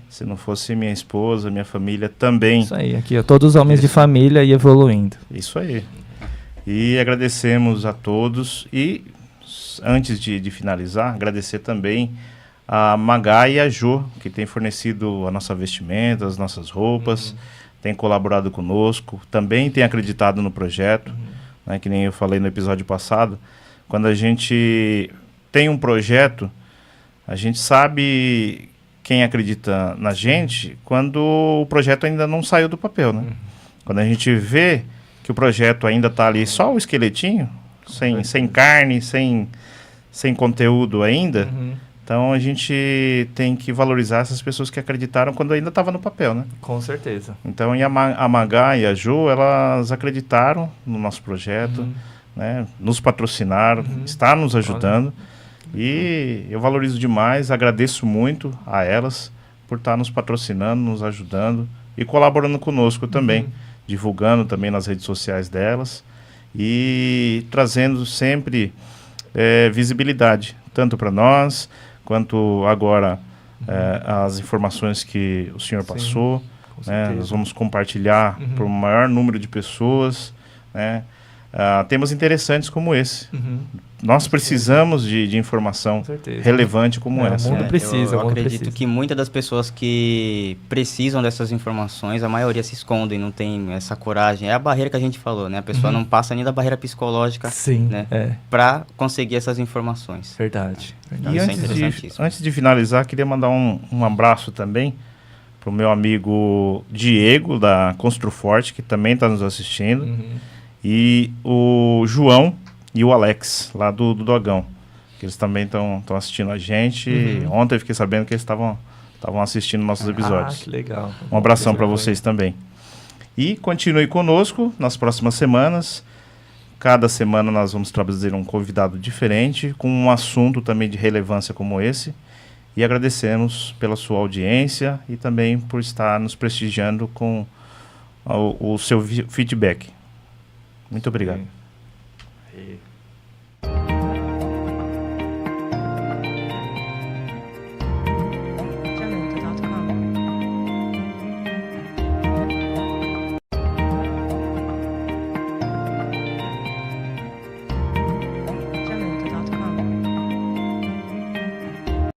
Se não fosse minha esposa, minha família também. Isso aí, aqui, ó, todos os homens de família e evoluindo. Isso aí. E agradecemos a todos. E antes de finalizar, agradecer também a Magá e a Jo, que tem fornecido a nossa vestimenta, as nossas roupas, tem colaborado conosco, também tem acreditado no projeto, né, que nem eu falei no episódio passado. Quando a gente tem um projeto, a gente sabe quem acredita na gente quando o projeto ainda não saiu do papel, né? Quando a gente vê que o projeto ainda está ali só o esqueletinho, sem carne, sem conteúdo ainda, então a gente tem que valorizar essas pessoas que acreditaram quando ainda estava no papel, né? Com certeza. Então, a Magá e a Jo, elas acreditaram no nosso projeto, né? Nos patrocinaram, está nos ajudando. E eu valorizo demais, agradeço muito a elas por estar nos patrocinando, nos ajudando e colaborando conosco também, divulgando também nas redes sociais delas e trazendo sempre visibilidade, tanto para nós, quanto agora as informações que o senhor passou, né? Nós vamos compartilhar para o maior número de pessoas, né? Temas interessantes como esse. Nós precisamos de informação relevante como essa. O mundo precisa. Eu acredito que muitas das pessoas que precisam dessas informações, a maioria se escondem, não tem essa coragem. É a barreira que a gente falou, né? A pessoa não passa nem da barreira psicológica, né? Para conseguir essas informações. Verdade. E antes de finalizar, queria mandar um abraço também para o meu amigo Diego, da Construforte, que também está nos assistindo. E o João e o Alex, lá do Dogão, que eles também estão assistindo a gente. Ontem eu fiquei sabendo que eles estavam assistindo nossos episódios. Que legal. Um abração para vocês também. E continue conosco nas próximas semanas. Cada semana nós vamos trazer um convidado diferente, com um assunto também de relevância como esse. E agradecemos pela sua audiência e também por estar nos prestigiando com o seu feedback. Muito obrigado.